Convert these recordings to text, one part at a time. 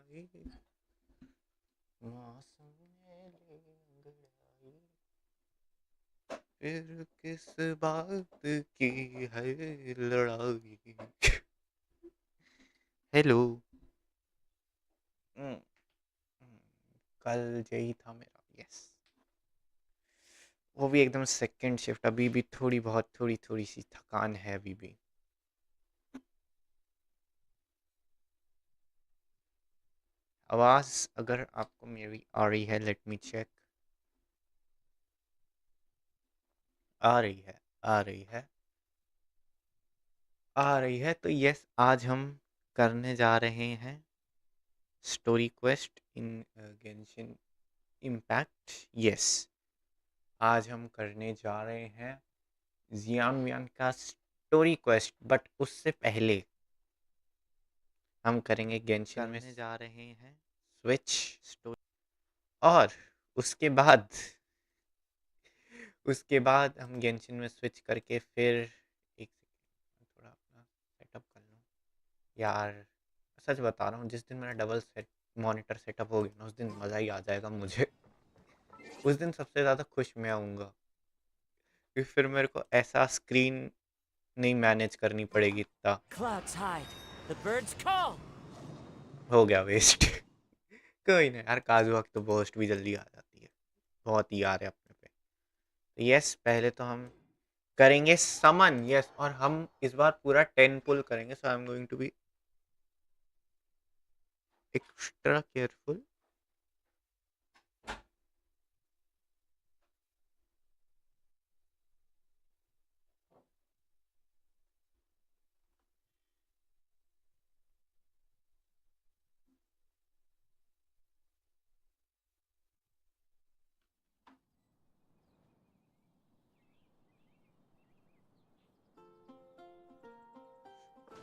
अंगड़ाई, मौसम ने ली अंगड़ाई, फिर किस बात की है लड़ाई। हेलो। हम्म, कल यही था मेरा। यस, वो भी एकदम सेकंड शिफ्ट। अभी भी थोड़ी बहुत थोड़ी थोड़ी सी थकान है अभी भी। आवाज अगर आपको मेरी आ रही है, लेट मी चेक। आ रही है, आ रही है, आ रही है। तो यस, आज हम करने जा रहे हैं स्टोरी क्वेस्ट इन गेंशिन इम्पैक्ट। यस, आज हम करने जा रहे हैं जियानवियान का स्टोरी क्वेस्ट, बट उससे पहले हम करेंगे गेंशिन में करने जा रहे हैं स्विच स्टोरी। और उसके बाद हम गेंशिन में स्विच करके फिर एक सेकंड थोड़ा अपना सेटअप कर लूँ यार। सच बता रहा हूँ, जिस दिन मेरा डबल सेट मॉनिटर सेटअप हो गया ना, उस दिन मज़ा ही आ जाएगा मुझे। उस दिन सबसे ज़्यादा खुश मैं आऊँगा, क्योंकि फिर मेरे को ऐसा स्क्रीन नहीं मैनेज करनी पड़ेगी इतना। हो गया वेस्ट। कोई नहीं यार, काजू वक्त तो बोस्ट भी जल्दी आ जाती है। बहुत ही यार है अपने पे। तो यस, पहले तो हम करेंगे समन। यस, और हम इस बार पूरा 10 पुल करेंगे, so I am going to be extra careful.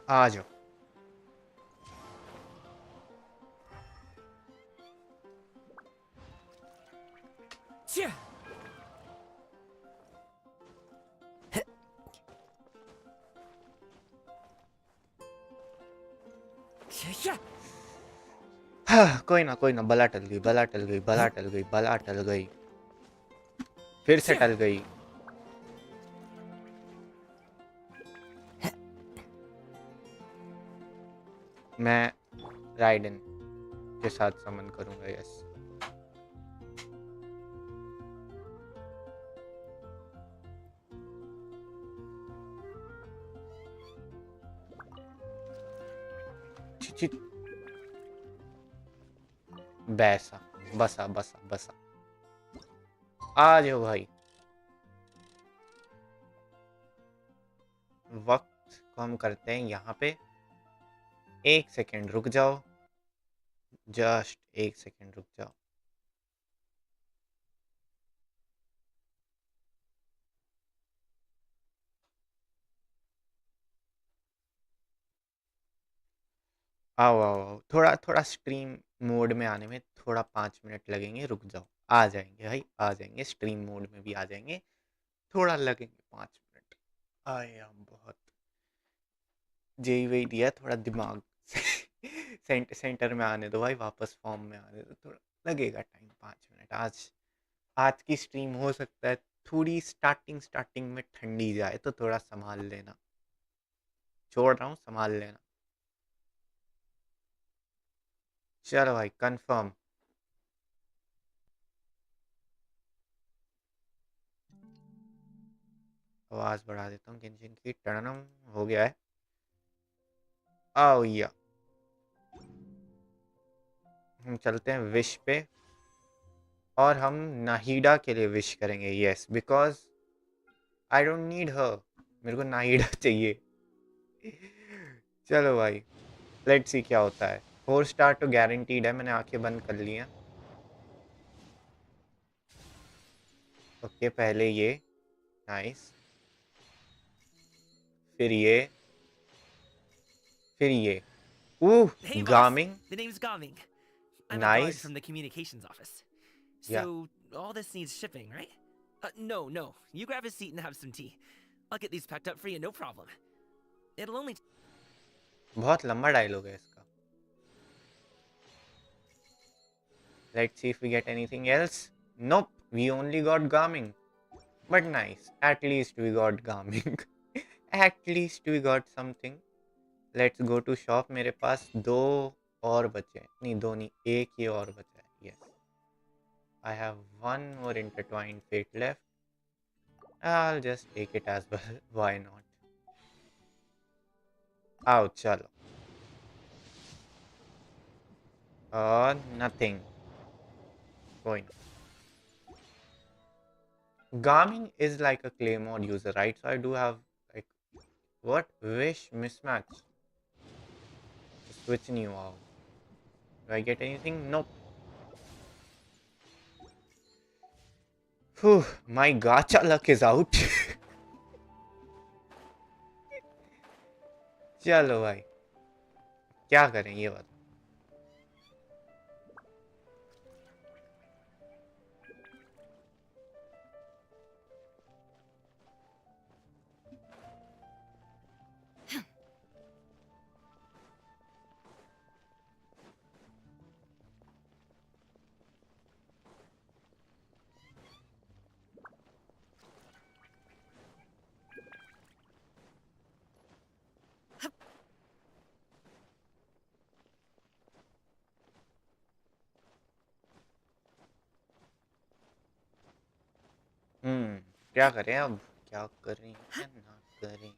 आ जाओ। हाँ, कोई ना, बला टल गई, बला टल गई, बला टल गई, बला टल गई, फिर से टल गई। मैं राइडन के साथ समन करूंगा। यस, ची बैसा, बसा बसा बसा। आ जाओ भाई। वक्त को हम करते हैं यहाँ पे। एक सेकेंड रुक जाओ, जस्ट एक सेकेंड रुक जाओ। आओ आओ आओ, थोड़ा थोड़ा स्ट्रीम मोड में आने में थोड़ा 5 मिनट लगेंगे, रुक जाओ। आ जाएंगे भाई, आ जाएंगे, स्ट्रीम मोड में भी आ जाएंगे। थोड़ा लगेंगे 5 मिनट। आए हम बहुत जेई वही दिया, थोड़ा दिमाग सेंटर में आने दो भाई, वापस फॉर्म में आने दो। थोड़ा लगेगा टाइम, 5 मिनट। आज आज की स्ट्रीम हो सकता है थोड़ी स्टार्टिंग स्टार्टिंग में ठंडी जाए, तो थोड़ा संभाल लेना। छोड़ रहा हूँ, संभाल लेना। चलो भाई, कंफर्म। आवाज बढ़ा देता हूँ गेंशिन की। टर्नम हो गया है। आओ या हम चलते हैं विश पे, और हम नाहिडा के लिए विश करेंगे। Yes, because I don't need हर, मेरे को नाहिडा चाहिए। चलो भाई, लेट्स सी क्या होता है। 4 स्टार तो गारंटीड है, मैंने आंखें बंद कर ली हैं। ओके, पहले ये, नाइस, फिर ये, फिर ये। Hey, boss. गामिंग, The name's Gaming. I'm a guard nice. from the communications office. या So, all this needs shipping, right? No. You grab a seat and have some tea. I'll get these packed up for you, no problem. It'll only... बहुत लंबा dialogue है इसका। Let's see if we get anything else. Nope, we only got Garming. But nice, at least we got Garming. At least we got something. Let's go to shop. मेरे पास दो और बचे हैं. नहीं, दो नहीं, एक ही और बचा है. Yes. I have one more intertwined fate left. I'll just take it as well. Why not? आओ चलो. Nothing. कोई नहीं. Garming is like a claymore user, right? So I do have like what? Wish mismatch. Switch new out. Do I get anything? Nope. Whew, my gacha luck is out. चलो भाई, क्या करें ये बात. क्या करें अब, क्या करें क्या ना करें,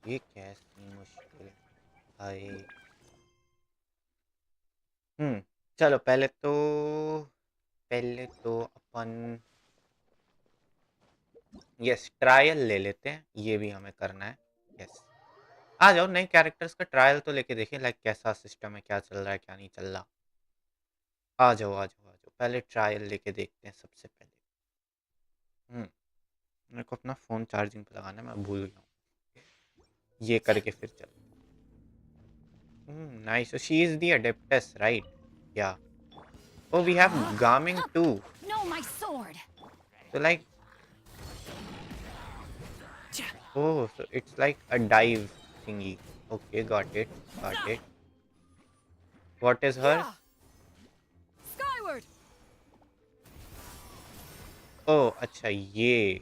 ये कैसी मुश्किल है भाई. चलो पहले तो अपन यस ट्रायल ले लेते हैं. ये भी हमें करना है. यस, आ जाओ, नए कैरेक्टर्स का ट्रायल तो लेके देखें, लाइक कैसा सिस्टम है, क्या चल रहा है, क्या नहीं चल रहा. आ जाओ आ जाओ आ जाओ, पहले ट्रायल लेके देखते हैं सबसे पहले. मेरे को अपना फ़ोन चार्जिंग पे लगाना है, मैं भूल गया हूँ. ये करके फिर चल. Nice. So she is the adeptus, right? Yeah oh, we have Garming too. No, my sword. So like, oh, so it's like a dive thingy. Okay, got it, got it. What is her? Skyward. Oh, अच्छा ये.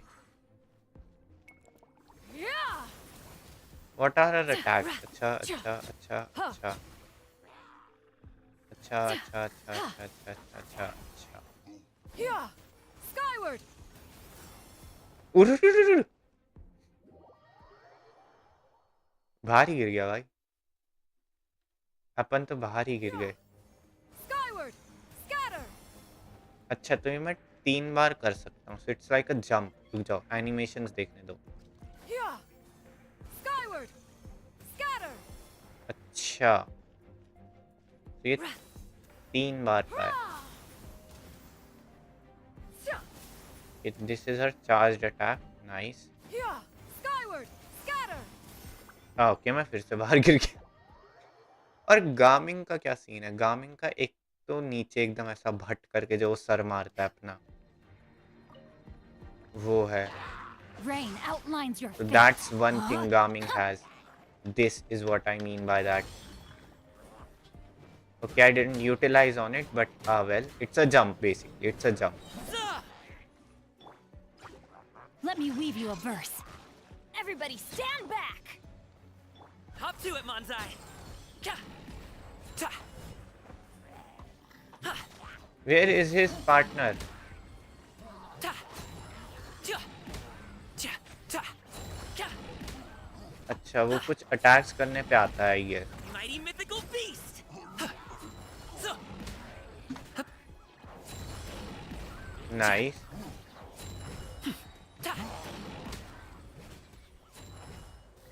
What are her attacks? अच्छा अच्छा अच्छा अच्छा अच्छा अच्छा अच्छा अच्छा अच्छा अच्छा अच्छा. Skyward. उड़ बाहर ही गिर गया भाई. अपन तो बाहर ही गिर गए. Skyward. Scatter. अच्छा, तो ये मैं 3 बार कर सकता हूँ. So it's like a jump. रुक जाओ, एनिमेशंस देखने दो. Skyward. Scatter. अच्छा, तो ये 3 बार का है. This is her charged attack. Nice. Skyward. Scatter. Okay, मैं फिर से बाहर गिर गया. और गामिंग का क्या सीन है? गामिंग का एक तो नीचे एकदम ऐसा भट करके जो सर मारता है अपना, वो है. Rain outlines your So fate. that's one thing Gaming has. This is what I mean by that. Okay, I didn't utilize on it, but well, it's a jump basically. It's a jump. Let me weave you a verse. Everybody stand back. Hop to it, Manzai. Where is his partner? अच्छा, वो कुछ attacks करने पे आता है ये. Mighty mythical beast. Nice.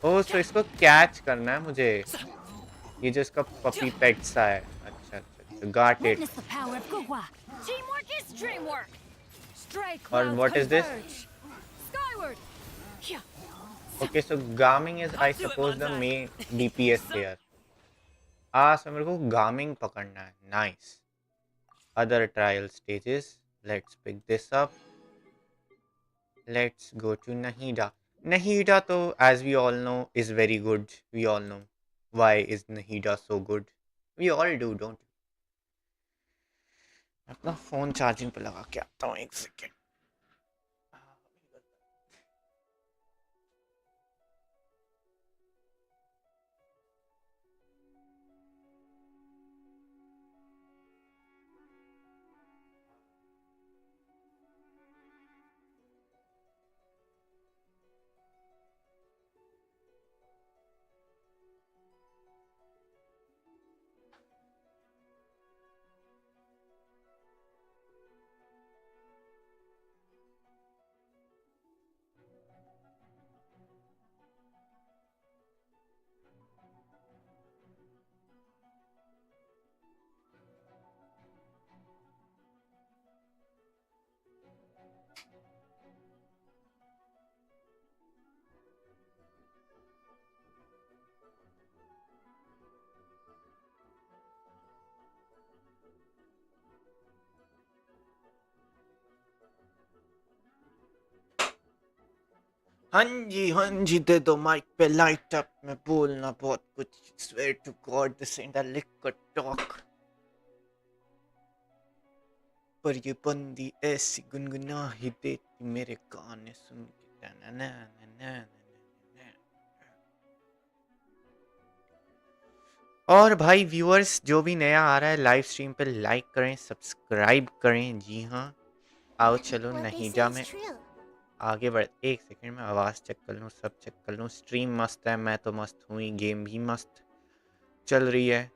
ओह, सो इसको catch करना है मुझे. ये जो इसका पपी पेट सा है. अच्छा अच्छा अच्छा, got it. Witness the power of Gugwa. Teamwork is dreamwork. Stray और clouds what is this? converge. Skyward. Okay, so Gaming is, I suppose, the main DPS player. So मेरे को Gaming पकड़ना है. Nice. Other trial stages. Let's pick this up. Let's go to Nahida. Nahida, तो as we all know, is very good. We all know why is Nahida so good. We all do, don't we? अपना phone charging पे लगा के आता हूँ, एक second. हाँ जी, दे दो माइक पे लाइट अप। मैं बोलना बहुत कुछ, swear to God this ain't a liquor talk। पर ये बंदी ऐसी गुनगुना ही देती मेरे गाने सुन के। ना ना ना ना ना। और भाई व्यूअर्स, जो भी नया आ रहा है लाइव स्ट्रीम पे, लाइक करें, सब्सक्राइब करें। जी हाँ, आओ चलो What they नहीं say जा is मैं true. आगे बढ़। एक सेकंड में आवाज़ चेक कर लूँ, सब चेक कर लूँ। स्ट्रीम मस्त है, मैं तो मस्त हूँ ही, गेम भी मस्त चल रही है।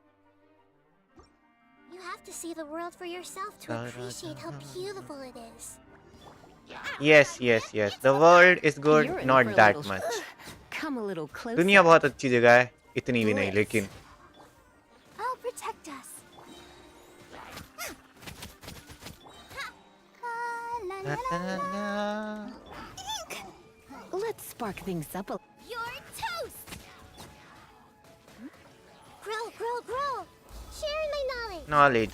You have to see the world for yourself to appreciate how beautiful it is. Yes yes yes, the world is good, You're in not for a that little. Much. Come a little दुनिया closer. बहुत अच्छी जगह है, इतनी भी नहीं Bliss. लेकिन। I'll protect us. La, la, la, la, la. Let's spark things up a You're toast. Grow, grow, grow. Share my knowledge. Knowledge.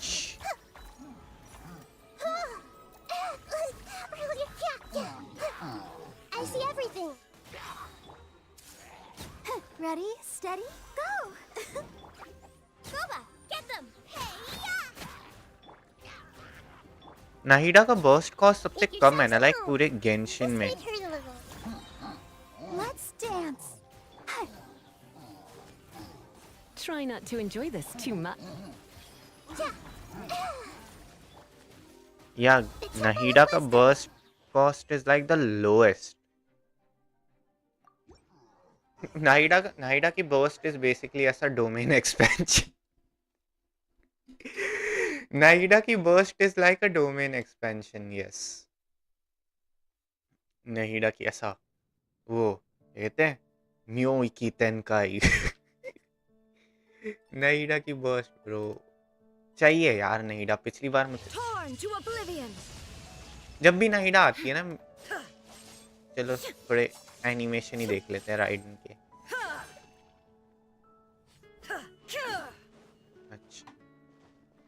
I see everything. Ready, steady, go. Goba, get them. नाहिडा का burst cost सबसे Make कम है ना, yourselves like at home. पूरे Genshin This में। might hurt a little. Let's dance. Try not to enjoy this too much. Yeah Nahida का burst cost is like the lowest. Nahida की burst is basically ऐसा domain expansion. Nahida की burst is like a domain expansion, yes. Nahida की ऐसा वो कहते हैं म्यो इकी तेनकाई। नाहिडा की बर्स्ट ब्रो चाहिए यार। नाहिडा पिछली बार मुझे Torn to oblivion. जब भी नाहिडा आती है ना, चलो थोड़े एनिमेशन ही देख लेते हैं राइडन के। अच्छा,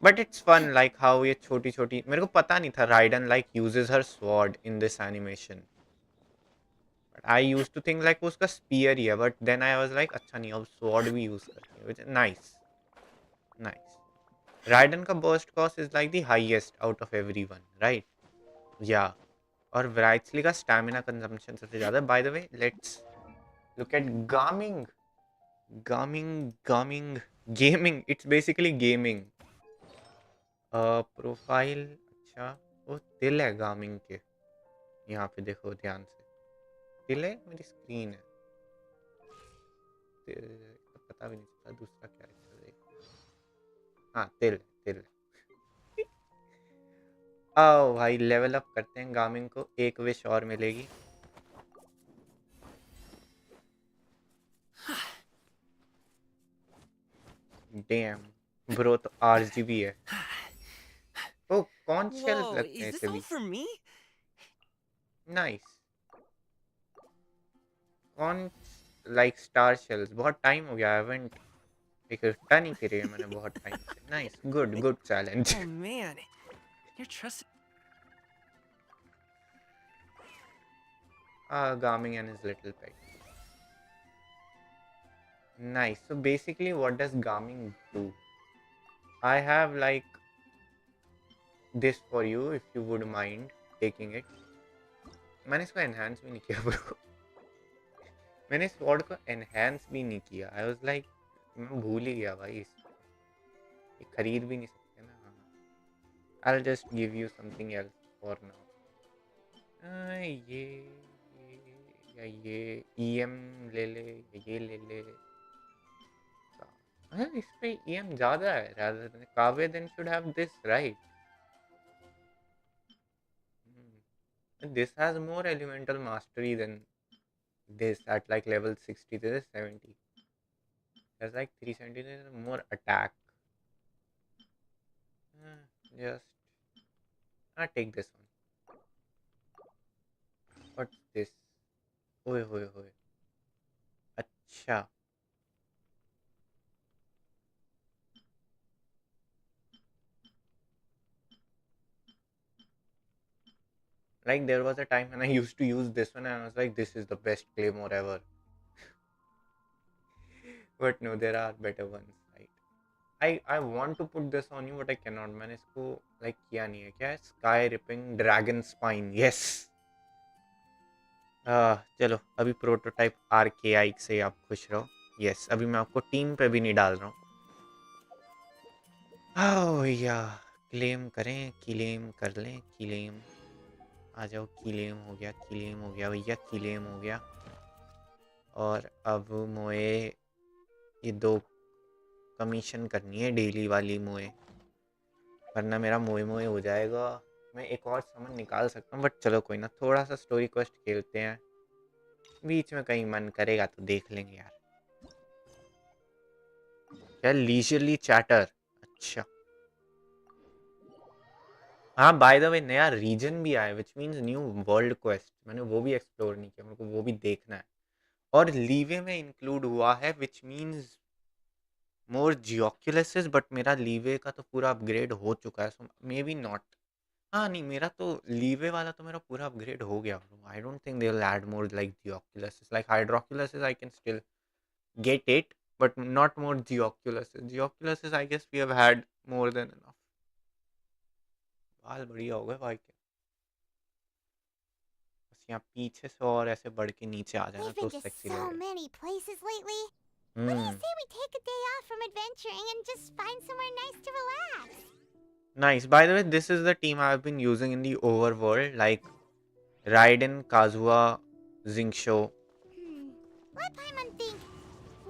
but it's fun like how ये छोटी छोटी, मेरे को पता नहीं था Raiden like uses her sword in this animation. But I used to think like वो उसका स्पीयर ही है, but then I was like अच्छा नहीं, अब स्वॉर्ड भी यूज करती है, which is nice nice. Raiden का burst cost is like the highest out of everyone, right? Yeah और वराइट्सली का स्टैमिना कंजम्पशन सबसे ज़्यादा। By the way let's look at Gaming Gaming Gaming Gaming, it's basically Gaming profile. अच्छा, वो तिल है गामिंग के, यहाँ पे देखो ध्यान से, तिल है, मेरी स्क्रीन है तिल, तो पता भी नहीं चलता दूसरा क्या है। चलो हाँ, तिल तिल। आओ भाई लेवल अप करते हैं गामिंग को, एक विश और मिलेगी। डैम ब्रो, तो आरजीबी है। ओ कौन शेल्स Whoa, लगते हैं is this इसे all भी, for me? नाइस। कौन लाइक स्टार शेल्स, बहुत टाइम हो गया, हैवंट इकट्ठा नहीं करे मैंने बहुत टाइम से। Nice, good good challenge. Oh man, you're trusting. Gaming and his little pet. Nice. So basically, what does gaming do? I have like this for you if you would mind taking it. मैंने इसको enhance भी नहीं किया bro. मैंने sword को enhance भी नहीं किया. I was like मैं भूल ही गया भाई इसको. ये खरीद भी नहीं सकते ना. हाँ. I'll just give you something else for now. ये या ये EM ले ले या ये ले ले. इस पे EM ज़्यादा है. rather than कावे then should have this right. This has more elemental mastery than this at like level 60. This is 70. There's like 370. There's more attack. Just take this one. What's this? Oye hoye hoye. अच्छा. Like there was a time when I used to use this one and I was like, this is the best claymore ever. But no, there are better ones, right? I want to put this on you, but I cannot. मैंने इसको like किया नहीं है. क्या है? Sky ripping dragon spine. Yes. चलो अभी prototype RKI से आप खुश रहो. Yes. अभी मैं आपको टीम पे भी नहीं डाल रहा हूँ. क्लेम करें, क्लेम कर लें, क्लेम. आ जाओ, क्लेम हो गया भैया, क्लेम हो गया. और अब मोए ये 2 कमीशन करनी है डेली वाली मोए, वरना मेरा मोए मोए हो जाएगा. मैं एक और समन निकाल सकता हूँ, बट चलो कोई ना, थोड़ा सा स्टोरी क्वेस्ट खेलते हैं. बीच में कहीं मन करेगा तो देख लेंगे यार. क्या लीजरली चैटर. अच्छा हाँ, बाय द वे नया रीजन भी आया which means new world quest. मैंने वो भी एक्सप्लोर नहीं किया, मेरे को वो भी देखना है. और लीवे में इंक्लूड हुआ है विच मीन्स मोर जियोक्युलसिस. बट मेरा लीवे का तो पूरा अपग्रेड हो चुका है, सो मे बी नॉट. हाँ नहीं, मेरा तो लीवे वाला तो मेरा पूरा अपग्रेड हो गया. I don't think they will add more like geoculuses. Like hydroculuses I can still get it, but not more geoculuses. Geoculuses I guess we have had more than enough. बाल बढ़िया हो गए भाई के. बस यहाँ पीछे से और ऐसे बढ़ के नीचे आ जाना We've तो been to सेक्सी so लगेगा. many places lately. What do you say we take a day off from adventuring and just find somewhere nice to relax? Nice. By the way, this is the team I've been using in the overworld, like Raiden, Kazuha, Xingqiu. Let Paimon think.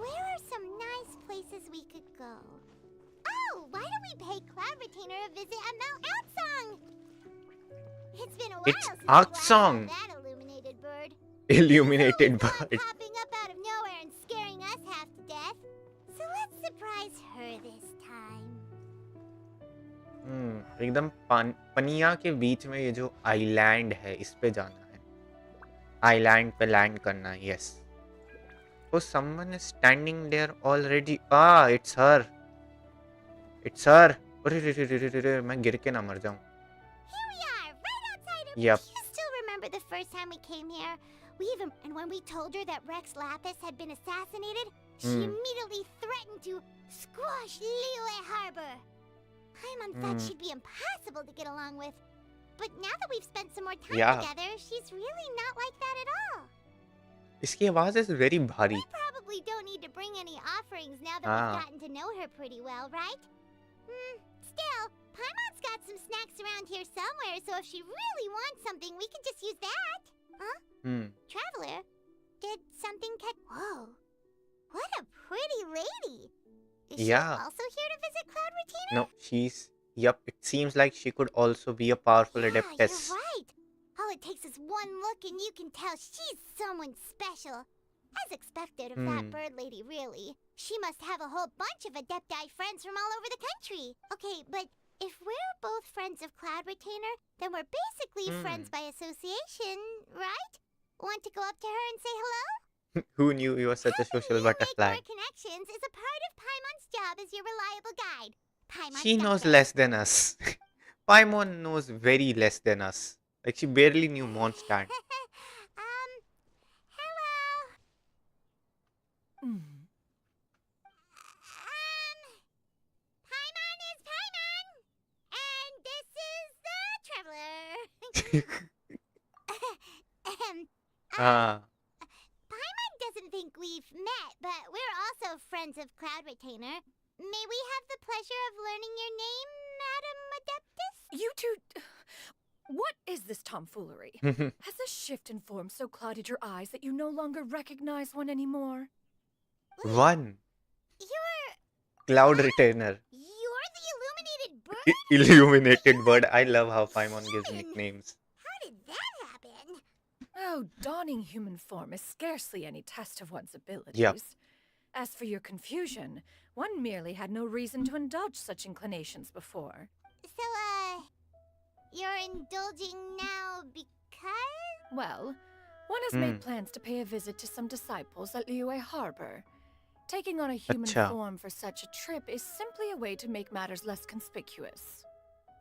Where are some nice places we could go? Oh, why don't we pay Cloud Retainer a visit at Mount Outsong? It's been a while It's since we last Outsong. saw that illuminated bird. Illuminated It's always bird. popping up out of nowhere and scaring us half to death. So let's surprise her this time. एकदम पनिया के बीच में ये जो island है, इस पे जाना है. आइलैंड पे लैंड करना है. Yes. Oh, someone is standing there already. It's her. It's her. अरे रे रे रे रे रे, मैं गिर के ना मर जाऊं. Here we are, right outside her. Yep. You still remember the first time we came here? And when we told her that Rex Lapis had been assassinated, she immediately threatened to squash Liyue Harbor. Paimon thought she'd be impossible to get along with. But now that we've spent some more time together, she's really not like that at all. इसकी आवाज is very भारी. We probably don't need to bring any offerings now that we've gotten to know her pretty well, right? Still, Paimon's got some snacks around here somewhere, so if she really wants something, we can just use that. Huh? Traveler, did something catch... Whoa, what a pretty lady. Is she also here to visit Cloud Retainer? No, she's... Yup, it seems like she could also be a powerful adeptess. You're right. All it takes is one look and you can tell she's someone special. As expected of that bird lady, really. She must have a whole bunch of Adepti friends from all over the country. Okay, but if we're both friends of Cloud Retainer, then we're basically friends by association, right? Want to go up to her and say hello? Who knew you were such a social butterfly? Make more connections is a part of Paimon's job as your reliable guide. Paimon She knows less than us. Paimon knows very less than us. Like she barely knew Mondstadt. Hello. Paimon is Paimon, and this is हाँ Paimon doesn't think we've met, but we're also friends of Cloud Retainer. May we have the pleasure of learning your name, Madam Adeptus? You two. What is this tomfoolery? Has this shift in form so clouded your eyes that you no longer recognize one anymore? one You're cloud retainer. you're the illuminated bird? Illuminated bird. I love how Paimon gives nicknames. How did that happen? Oh, donning human form is scarcely any test of one's abilities. Yep. As for your confusion, one merely had no reason to indulge such inclinations before. So, you're indulging now because? Well, one has made plans to pay a visit to some disciples at Liyue Harbor. Taking on a human Acha. form for such a trip is simply a way to make matters less conspicuous.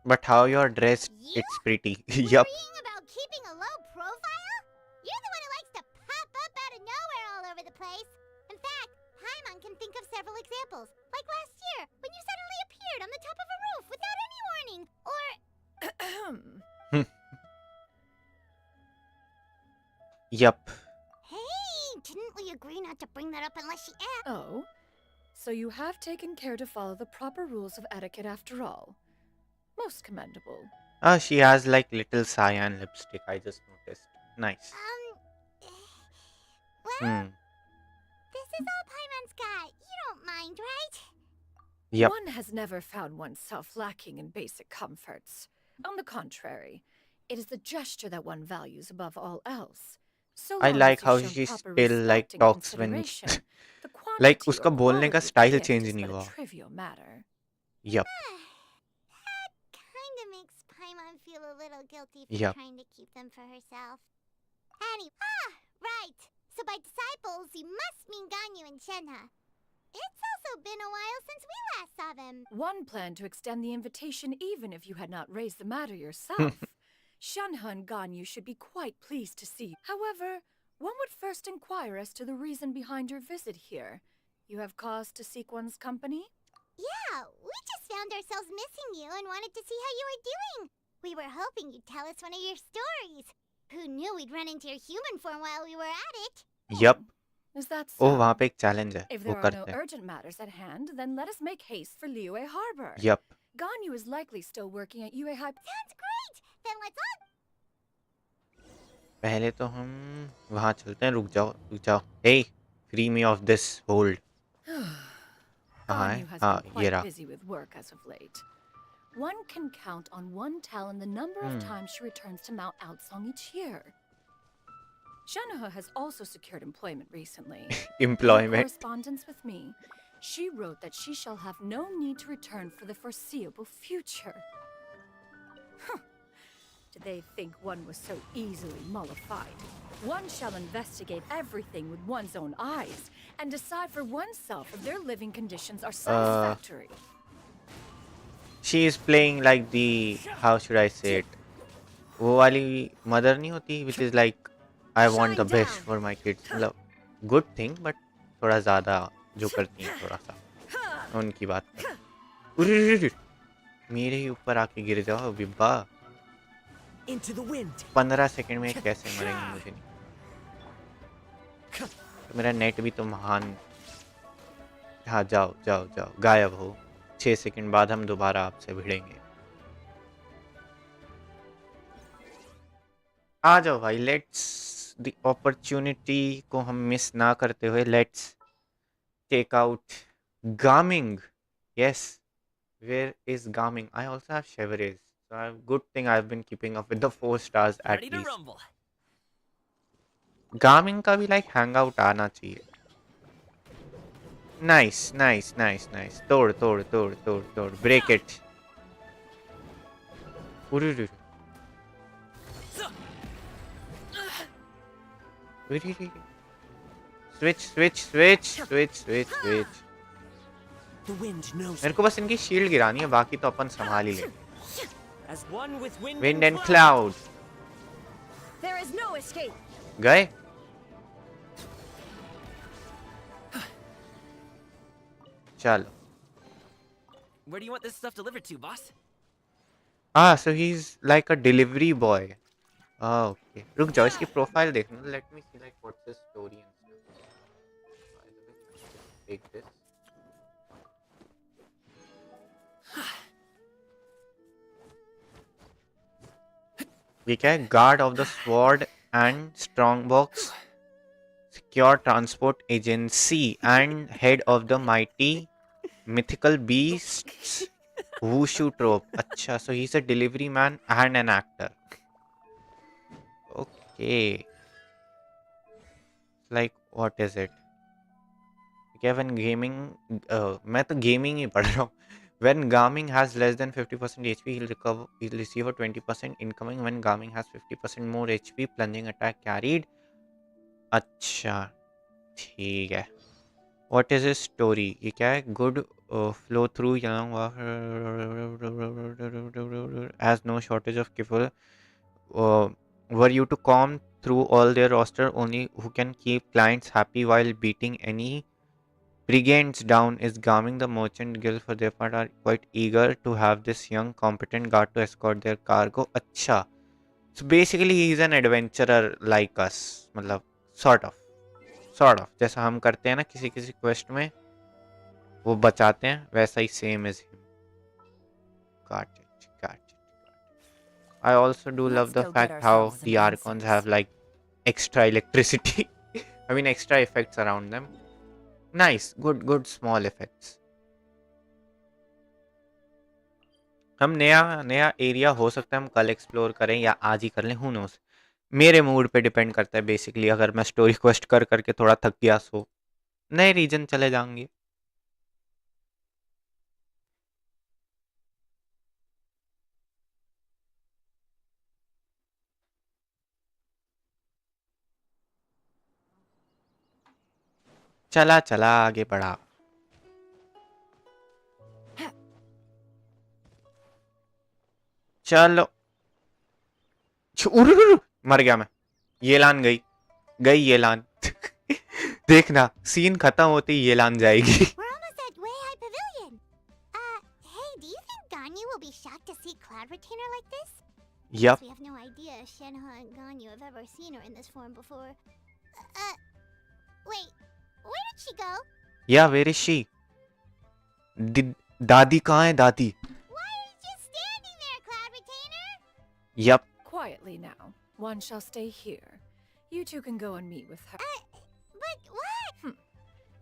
But how you're dressed, You? it's pretty. Yup. Worrying about keeping a low profile? You're the one who likes to pop up out of nowhere all over the place. In fact, Paimon can think of several examples. Like last year, when you suddenly appeared on the top of a roof without any warning. Or... Yup. Hey, didn't we agree not to bring that up unless she asked? Oh? So you have taken care to follow the proper rules of etiquette after all. Most commendable. Ah, she has like little cyan lipstick. I just noticed. Nice. Well, this is all Paimon's got. You don't mind, right? Yep. One has never found oneself lacking in basic comforts. On the contrary, it is the gesture that one values above all else. So I long like as how you've she shown proper still like respect and talks when consideration, the like quantity उसका or बोलने का quality of the style gift change is नहीं but a हुआ. trivial matter. Yup. That kind of makes Paimon feel a little guilty for Yep. trying to keep them for herself. Right. So by disciples, you must mean Ganyu and Shenhe. It's also been a while since we last saw them. One planned to extend the invitation even if you had not raised the matter yourself. Shenhe and Ganyu should be quite pleased to see you. However, one would first inquire as to the reason behind your visit here. You have cause to seek one's company? Yeah, we just found ourselves missing you and wanted to see how you were doing. We were hoping you'd tell us one of your stories. Who knew we'd run into your human form while we were at it? Yup. Is that oh so? वहाँ पे एक challenge है. If वो there are no करते हैं. urgent matters at hand, then let us make haste for Liyue Harbor. Yup. Ganyu is likely still working at Yue High. Sounds great. Then let's all... पहले तो हम वहाँ चलते हैं. रुक जाओ. Hey, free me of this hold. कहाँ है? Ganyu has हाँ, been ये quite रहा. busy with work as of late. One can count on one talon the number of times she returns to Mount Outsong each year. Shenhe has also secured employment recently. In Employment. correspondence with me, she wrote that she shall have no need to return for the foreseeable future. Huh. Did they think one was so easily mollified? One shall investigate everything with one's own eyes and decide for oneself if their living conditions are satisfactory. She is playing like the, how should I say it? वो वाली mother नहीं होती, which is like, I want the best for my kids. मतलब good thing, but थोड़ा ज़्यादा जो करती हैं थोड़ा सा. उनकी बात कर. उरे, मेरे ही ऊपर आके गिर जाओ बिब्बा. Into the wind. 15 सेकंड में कैसे मरेंगे मुझे नहीं. तो मेरा नेट भी तो महान. हाँ जाओ गायब हो. 6 सेकंड बाद हम दोबारा आपसे भिड़ेंगे. आ जाओ भाई. लेट्स द अपॉर्चुनिटी को हम मिस ना करते हुए let's take out Gaming. Yes, where is Gaming? I also have Chevreuse. So good thing I've been keeping up with the 4 stars at Ready to least. rumble. Gaming का भी like hangout आना चाहिए. Nice. तोड़. Break it. उरे. Switch. The wind knows. मेरे को बस इनकी शील्ड गिरानी है, बाकी तो अपन संभाल ही लेंगे. As one with wind, Wind and cloud. There is no escape. गए? चलो. Where do you want this stuff delivered to, boss? So he's like a delivery boy. Okay रुक जाओ इसकी प्रोफाइल देखना let me see like what's his story and stuff by the way take this ये क्या है guard of the sword and strong box secure transport agency and head of the mighty mythical beasts wushu trope अच्छा so he's a delivery man and an actor okay like what is it okay when gaming मैं तो gaming ही पढ़ रहा हूँ when gaming has less than 50% HP he'll receive a 20% incoming when gaming has 50% more HP plunging attack carried अच्छा ठीक है What is his story? ये क्या है? Good flow through young has no shortage of people. Were you to comb through all their roster, only who can keep clients happy while beating any brigands down is Gaming. The merchant guild for their part are quite eager to have this young competent guard to escort their cargo. अच्छा. So basically he is an adventurer like us. मतलब sort of जैसा हम करते हैं ना किसी किसी quest में वो बचाते हैं वैसा ही same is him got it I also do love Let's the go get fact how ourselves some the archons answers. have like extra electricity I mean extra effects around them nice good small effects हम नया नया area हो सकता है हम कल explore करें या आज ही कर लें हु नोस मेरे मूड पे डिपेंड करता है बेसिकली अगर मैं स्टोरी क्वेस्ट कर करके थोड़ा थक गया सो नए रीजन चले जाएंगे चला चला आगे बढ़ा चलो मर गया मैं ये लान गई गई ये लान देखना सीन खत्म होते ही ये लान जाएगी We're almost at Way High Pavilion. Hey, do you think Ganyu will be shocked to see Cloud Retainer like this? yep We have no idea if Shenhe and Ganyu have ever seen her in this form before. Wait, where did she go? yeah where is she दादी कहाँ है दादी Why are you just standing there, Cloud Retainer? yep Quietly now. One shall stay here. You two can go and meet with her. But what?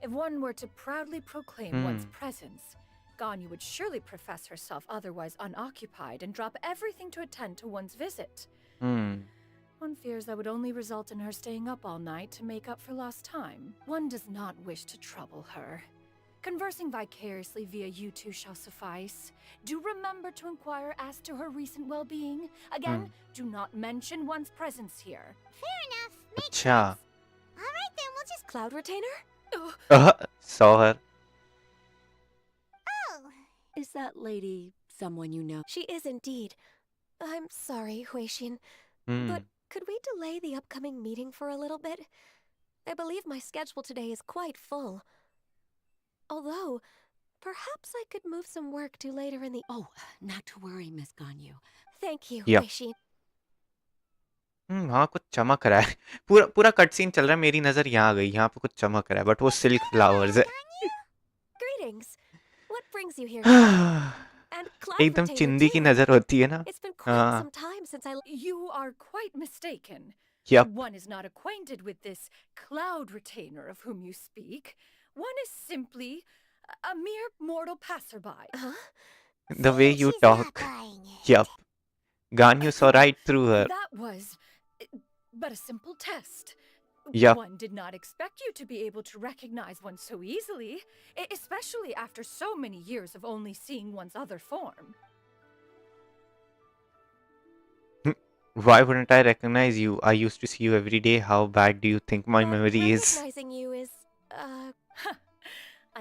If one were to proudly proclaim one's presence, Ganyu would surely profess herself otherwise unoccupied and drop everything to attend to one's visit. One fears that would only result in her staying up all night to make up for lost time. One does not wish to trouble her. Conversing vicariously via you two shall suffice. Do remember to inquire as to her recent well-being. Again, do not mention one's presence here. Fair enough. Makes अच्छा sense. All right, then we'll just. Cloud Retainer? saw her Oh, Is that lady someone you know? She is indeed. I'm sorry, Huixin, but could we delay the upcoming meeting for a little bit? I believe my schedule today is quite full. Although, perhaps I could move some work to later in the... Oh, not to worry, Miss Ganyu. Thank you, Yep. Huixin. हाँ कुछ चमक रहा है पूरा पूरा cut scene चल रहा है मेरी नजर यहाँ गई यहाँ पे कुछ चमक रहा है बट वो सिल्क फ्लावर्स है Greetings. What brings you here? And Cloud एकदम Retainer चिंदी की too. नजर होती है ना It's been quite हाँ some time since I... You are quite mistaken. yep One is not acquainted with this Cloud Retainer of whom you speak. One is simply a mere mortal passerby. Huh? the way you she's not talk buying it. yep Ganyu saw right through her That was but a simple test. Yep. One did not expect you to be able to recognize one so easily, especially after so many years of only seeing one's other form. why wouldn't I recognize you I used to see you every day how bad do you think my But memory is recognizing you is,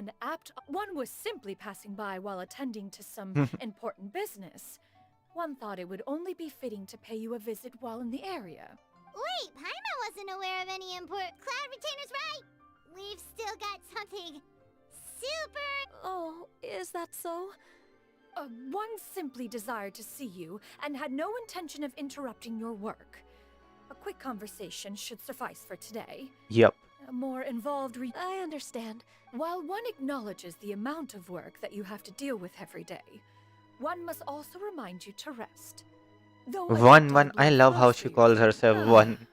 An apt one was simply passing by while attending to some important business. One thought it would only be fitting to pay you a visit while in the area. Wait, Paimon wasn't aware of any import. Cloud Retainer's right. We've still got something super. oh, is that so? One simply desired to see you and had no intention of interrupting your work. A quick conversation should suffice for today. Yep. A more involved I understand. While one acknowledges the amount of work that you have to deal with every day, one must also remind you to rest. Though One. I love how she calls herself One.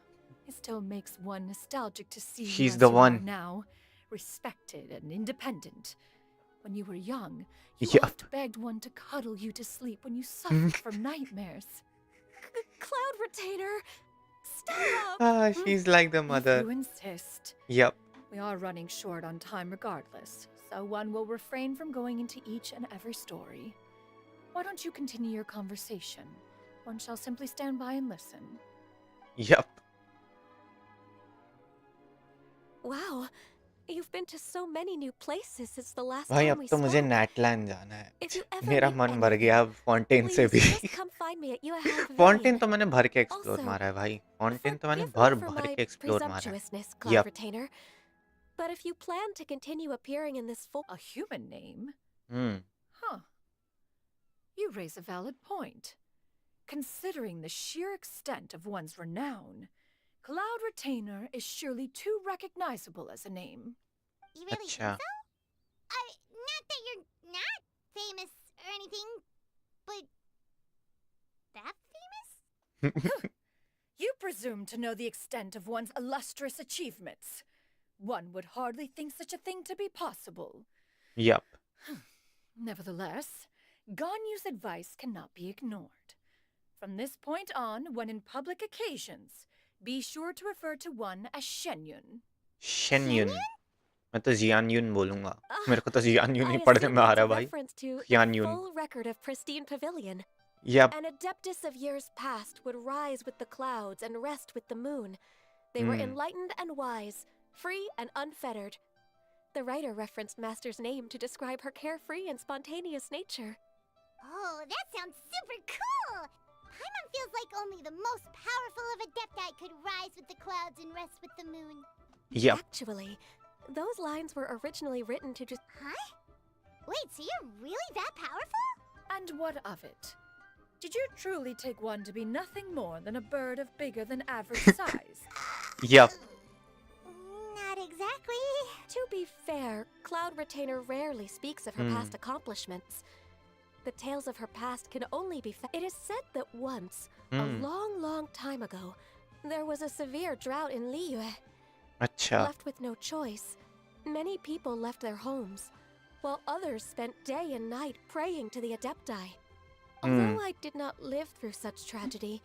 It still makes one nostalgic to see She's you the as you are one. now, respected and independent. When you were young, you Yep. oft begged one to cuddle you to sleep when you suffered from nightmares. Cloud Retainer! Stop! She's like the If mother. you insist. Yep. We are running short on time regardless, so one will refrain from going into each and every story. Why don't you continue your conversation? One shall simply stand by and listen. Yep. Wow, you've been to so many new places since the last भाई time अब we तो मुझे spoke. नेटलैंड जाना है. If you ever मेरा need मन भर anything, गया अब फॉन्टेन से please भी. just come find me at Yuehao Fontaine Pavilion. तो मैंने भर के एक्सप्लोर Also, मारा है भाई. फॉन्टेन तो मैंने forgive me for भर my के एक्सप्लोर मारा है. presumptuousness, Cloud Yep. Retainer. But if you plan to continue appearing in this A human name? Hmm. Huh. You raise a valid point. Considering the sheer extent of one's renown, Cloud Retainer is surely too recognizable as a name. You really think अच्छा. so? Not that you're not famous or anything, but that famous? You presume to know the extent of one's illustrious achievements. One would hardly think such a thing to be possible. Yep. Nevertheless, Ganyu's advice cannot be ignored. From this point on, when in public occasions, be sure to refer to one as Xianyun. Xianyun. मैं तो Xianyun बोलूँगा. मेरे को तो Xianyun he I पढ़ने assume में आ that's रहा a है भाई. reference to the Xianyun. full record of pristine pavilion. Yep. An adeptus of years past would rise with the clouds and rest with the moon. They were enlightened and wise, free and unfettered. The writer referenced Master's name to describe her carefree and spontaneous nature. Oh, that sounds super cool! Paimon feels like only the most powerful of Adepti could rise with the clouds and rest with the moon. Yep. Actually, those lines were originally written to just... Huh? Wait, so you're really that powerful? And what of it? Did you truly take one to be nothing more than a bird of bigger than average size? Yep. Not exactly. To be fair, Cloud Retainer rarely speaks of her past accomplishments. The tales of her past can only be It is said that once, a long time ago, there was a severe drought in Liyue. अच्छा. Left with no choice, many people left their homes, while others spent day and night praying to the Adepti. Although I did not live through such tragedy,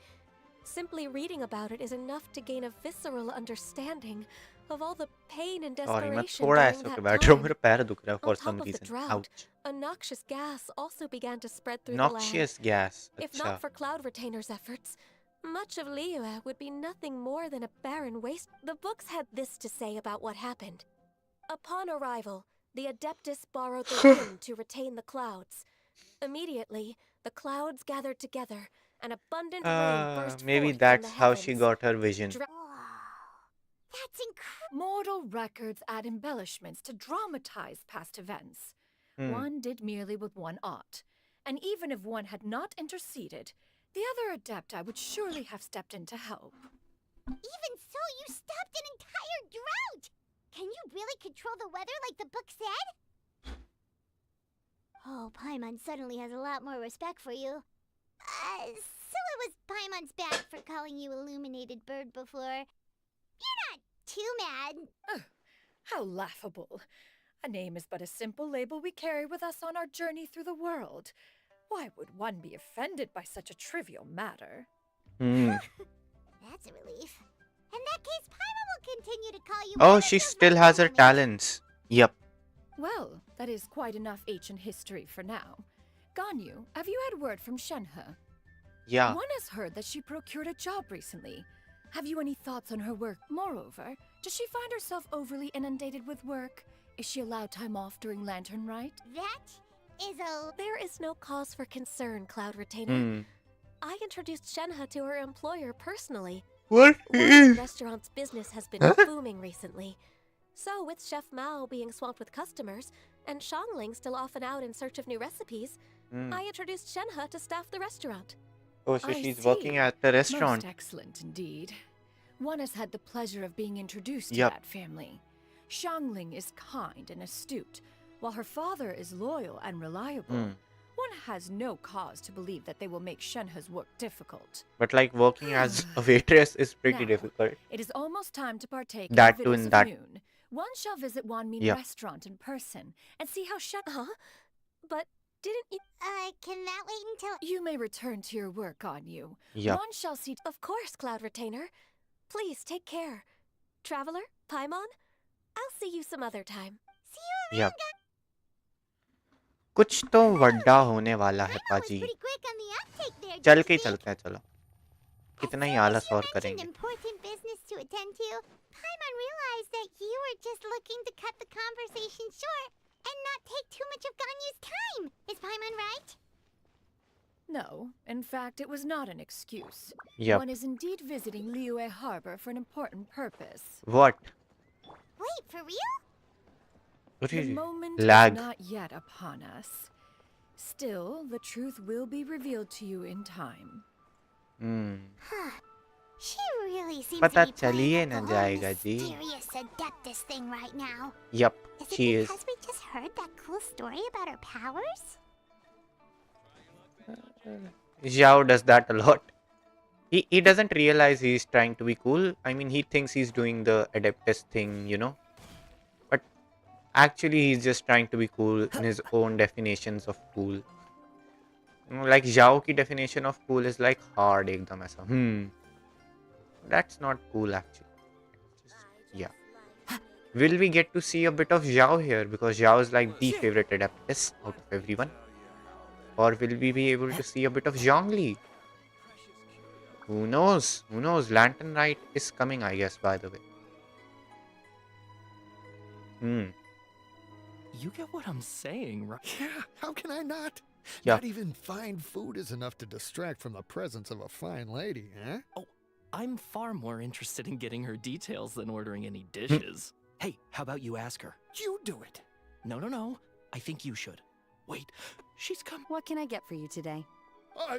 simply reading about it is enough to gain a visceral understanding of all the pain and Sorry, मैं desperation थोड़ा during ऐसे होके that बैठ रहा हूँ. time. मेरा पैर दुख रहा है for On some top of the reason. drought, Ouch. a noxious gas also began to spread through the land. Noxious gas. If अच्छा. not for Cloud Retainer's efforts, much of Liyue would be nothing more than a barren waste. The books had this to say about what happened. Upon arrival, the Adeptus borrowed the wind to retain the clouds. Immediately, the clouds gathered together, and abundant rain burst Maybe forth that's from the how heavens. she got her vision. That's incredible. Mortal records add embellishments to dramatize past events. One did merely with one ought, and even if one had not interceded, the other Adepti would surely have stepped in to help. Even so, you stopped an entire drought! Can you really control the weather like the book said? Oh, Paimon suddenly has a lot more respect for you. So it was Paimon's bad for calling you Illuminated Bird before. You're not too mad. How laughable. A name is but a simple label we carry with us on our journey through the world. Why would one be offended by such a trivial matter? That's a relief. In that case, Paimon will continue to call you... Oh, she still has her talents. Yep. Well, that is quite enough ancient history for now. Ganyu, have you had word from Shenhe? Yeah. One has heard that she procured a job recently. Have you any thoughts on her work? Moreover, does she find herself overly inundated with work? Is she allowed time off during Lantern Rite? That is a... There is no cause for concern, Cloud Retainer. I introduced Shenhe to her employer personally. What? The restaurant's business has been booming recently. So, with Chef Mao being swamped with customers, and Shangling still off and out in search of new recipes, I introduced Shenhe to staff the restaurant. Oh, so I she's see. working at the restaurant. Most excellent indeed. one has had the pleasure of being introduced to Yep. that family. Xiangling is kind and astute, while her father is loyal and reliable. One has no cause to believe that they will make Shenhe's work difficult. But like working as a waitress is pretty Now, difficult. it is almost time to partake That in the too victuals in of that. noon. One shall visit Wanmin Yep. restaurant in person and see how Shen... Huh? But didn't you... Can that wait until... You may return to your work on you. Yep. One shall see... Of course, Cloud Retainer. Please take care. Traveler, Paimon, I'll see you some other time. See you Yep. कुछ तो वड्डा होने वाला है Paimon was पाजी. pretty quick on the uptake there, चल don't के you he think? चलते हैं चलो. As कितना ही soon as आलस you और mentioned करेंगे. important business to attend to, Paimon realized that you were just looking to cut the conversation short and not take too much of Ganyu's time. Is Paimon right? No, in fact, it was not an excuse. Yep. One is indeed visiting Liyue Harbor for an important purpose. What? Wait, for real? The moment Lag. is not yet upon us. Still, the truth will be revealed to you in time. She really seems पता to be चलिए playing न up the जाएगा whole ji. mysterious adeptus thing right now. Yep. Is it She is. because we just heard that cool story about her powers? Xiao does that a lot. He doesn't realize he's trying to be cool. I mean, he thinks he's doing the Adeptus thing, you know. But actually, he's just trying to be cool in his own definitions of cool. You know, like Xiao ki definition of cool is like hard ekdam aisa. That's not cool actually. Yeah. Will we get to see a bit of Xiao here? Because Xiao is like the favorite Adeptus out of everyone. Or will we be able to see a bit of Zhongli? Who knows? Who knows? Lantern Rite is coming, I guess, by the way. You get what I'm saying, right? Yeah, how can I not? Yeah. Not even fine food is enough to distract from the presence of a fine lady, eh? Oh, I'm far more interested in getting her details than ordering any dishes. Hey, how about you ask her? You do it. No. I think you should. Wait, she's come. What can I get for you today?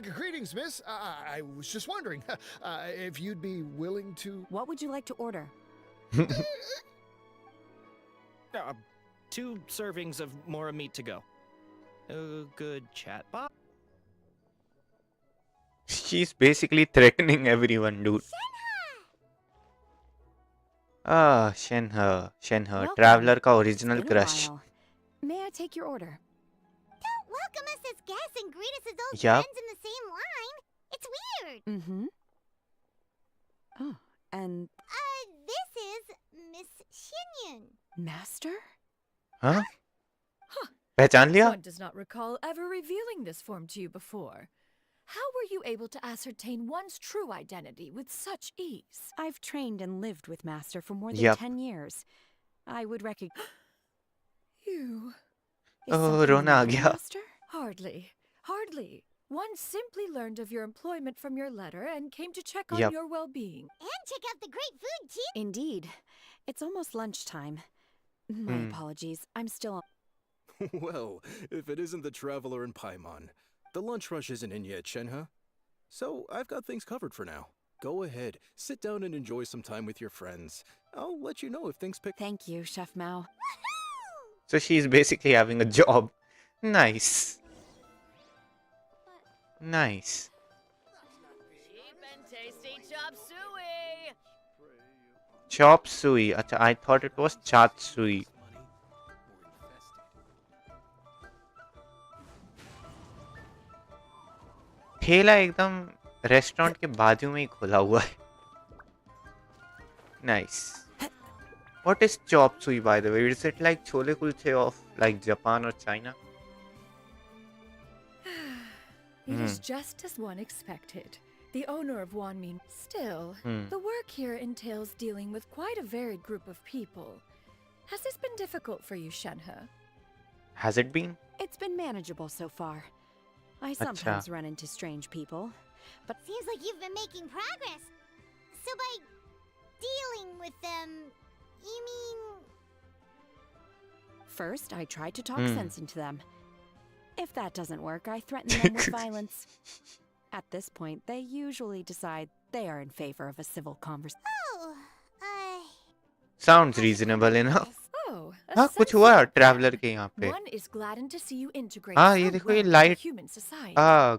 Greetings, miss. I was just wondering if you'd be willing to... What would you like to order? 2 servings of more meat to go. Good chat, Bob. She's basically threatening everyone, dude. Ah, Shenhe. Welcome. Traveler ka It's original been a crush. while. May I take your order? Don't welcome us as guests and greet us as old Yup. friends in the same line. It's weird. Mm-hmm. Oh, and This is Miss Xianyun. Master? Huh? Huh. पहचान लिया? One does not recall ever revealing this form to you before. How were you able to ascertain one's true identity with such ease? I've trained and lived with Master for more than Yup. 10 years. I would recognize... You... Is Oh, something the रोना आ matter, गया. Master? Hardly. One simply learned of your employment from your letter and came to check on Yup. your well-being. And check out the great food, too. Indeed. It's almost lunchtime. My apologies. I'm still... Well, if it isn't the Traveler and Paimon. The lunch rush isn't in yet, Shenhe. So, I've got things covered for now. Go ahead, sit down and enjoy some time with your friends. I'll let you know if things pick... Thank you, Chef Mao. So she's basically having a job. Nice. Nice. Cheap and tasty chop suey. Chop suey. Acha, I thought it was chat suey. ठेला एकदम restaurant के बाजू में ही खुला हुआ है. Nice. What is chop suey, by the way? Is it like chole kulche of like Japan or China? It is just as one expected. The owner of Wanmin. Still, the work here entails dealing with quite a varied group of people. Has this been difficult for you, Shenhe? Has it been? It's been manageable so far. I sometimes run into strange people, but Seems like you've been making progress. So by dealing with them, you mean... first I try to talk sense into them. If that doesn't work, I threaten them with violence. At this point, they usually decide they are in favor of a civil conversation. Oh, Sounds reasonable enough. Oh, a हाँ कुछ हुआ sensible traveller plan. के यहाँ पे. One is gladdened to see you integrate हाँ ये so देखो ये well into light human society.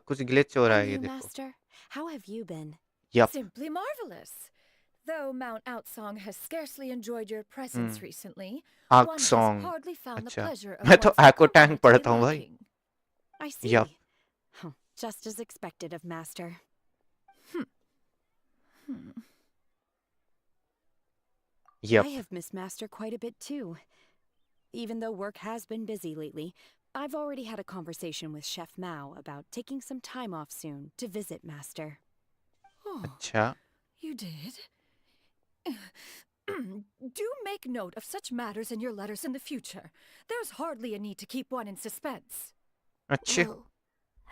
कुछ ग्लिच हो रहा And है ये you, देखो. Master? How have you been? Yup. Simply marvelous. Though Mount Outsong has scarcely enjoyed your presence recently, आग one has song. hardly found the अच्छा. pleasure of मैं तो one's एको टैंक company पढ़ता हूँ भाई. lacking. I see. Yup. Huh, just as expected of Master. Yup. I have missed Master quite a bit too. Even though work has been busy lately, I've already had a conversation with Chef Mao about taking some time off soon to visit Master. Oh, अच्छा. you did? Do make note of such matters in your letters in the future. There's hardly a need to keep one in suspense. अच्छे. Whoa.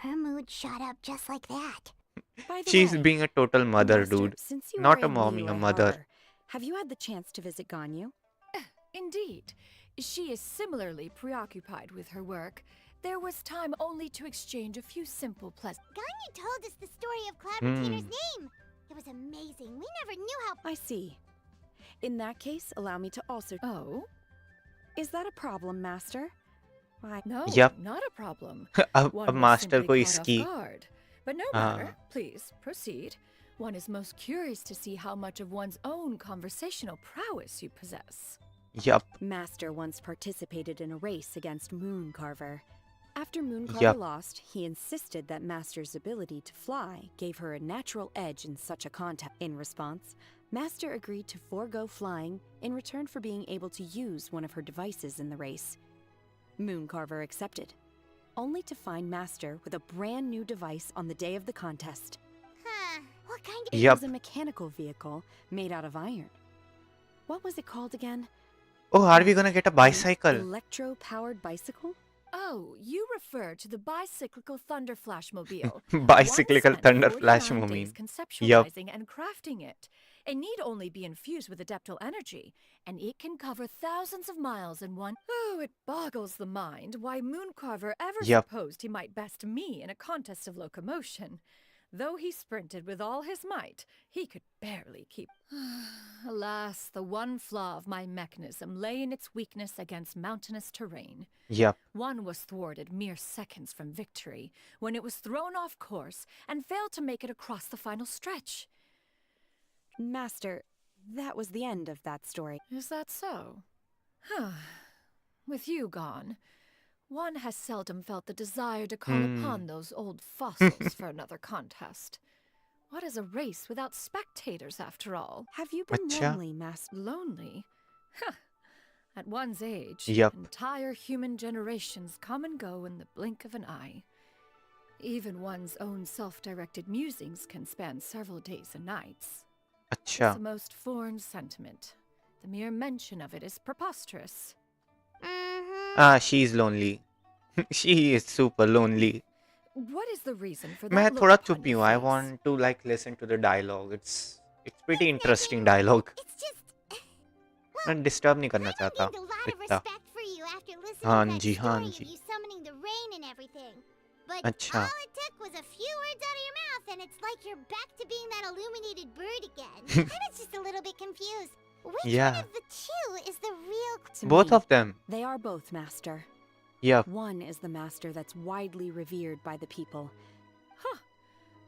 Her mood shot up just like that. By the She's way, being a total mother, Master, dude. since you Not are a in mommy, a Liyue mother. Harbor, have you had the chance to visit Ganyu? Indeed. She is similarly preoccupied with her work. There was time only to exchange a few simple pleasant... Ganyu told us the story of Cloud Retainer's name. It was amazing. We never knew how... I see. In that case, allow me to also... Oh? Is that a problem, Master? Why? No, Yup. not a problem. अब One was master simply को caught off इसकी guard. But no हाँ. matter. Please, proceed. One is most curious to see how much of one's own conversational prowess you possess. Yup. Master once participated in a race against Mooncarver. After Mooncarver Yup. lost, he insisted that Master's ability to fly gave her a natural edge in such a contest. In response, Master agreed to forego flying in return for being able to use one of her devices in the race. Mooncarver accepted, only to find Master with a brand new device on the day of the contest. Huh. What kind of... It Yup. was a mechanical vehicle made out of iron. What was it called again? Oh, are we gonna get a An bicycle? electro-powered bicycle? Oh, you refer to the bicyclical Thunder Flashmobile. Bicyclical One spent Thunder 49 Flash days Moomin. conceptualizing Yup. and crafting it. It need only be infused with adeptal energy, and it can cover thousands of miles in one... Oh, it boggles the mind why Mooncarver ever Yup. supposed he might best me in a contest of locomotion. Though he sprinted with all his might, he could barely keep... Alas, the one flaw of my mechanism lay in its weakness against mountainous terrain. Yup. One was thwarted mere seconds from victory, when it was thrown off course and failed to make it across the final stretch. Master, that was the end of that story. Is that so? With you gone, one has seldom felt the desire to call upon those old fossils for another contest. What is a race without spectators, after all? Have you been अच्छा. lonely, Master? Lonely? At one's age, Yup. entire human generations come and go in the blink of an eye. Even one's own self-directed musings can span several days and nights. It's अच्छा. a most foreign sentiment. The mere mention of it is preposterous. Ah, she's lonely. She is super lonely. What is the reason for मैं that look थोड़ा upon चुप ही your हूँ. I face? want to like listen to the dialogue. It's pretty interesting dialogue. It's just... मैं disturb नहीं करना I चाहता gained a lot of इतना. respect for you after listening हाँ to that जी, हाँ story of ji. you summoning the rain and everything. But अच्छा. all it took was a few words out of your mouth, and it's like you're back to being that illuminated bird again. I was just a little bit confused. Which Yeah. one of the two is the real... To Both me, of them. They are both, Master. Yup. One is the Master that's widely revered by the people.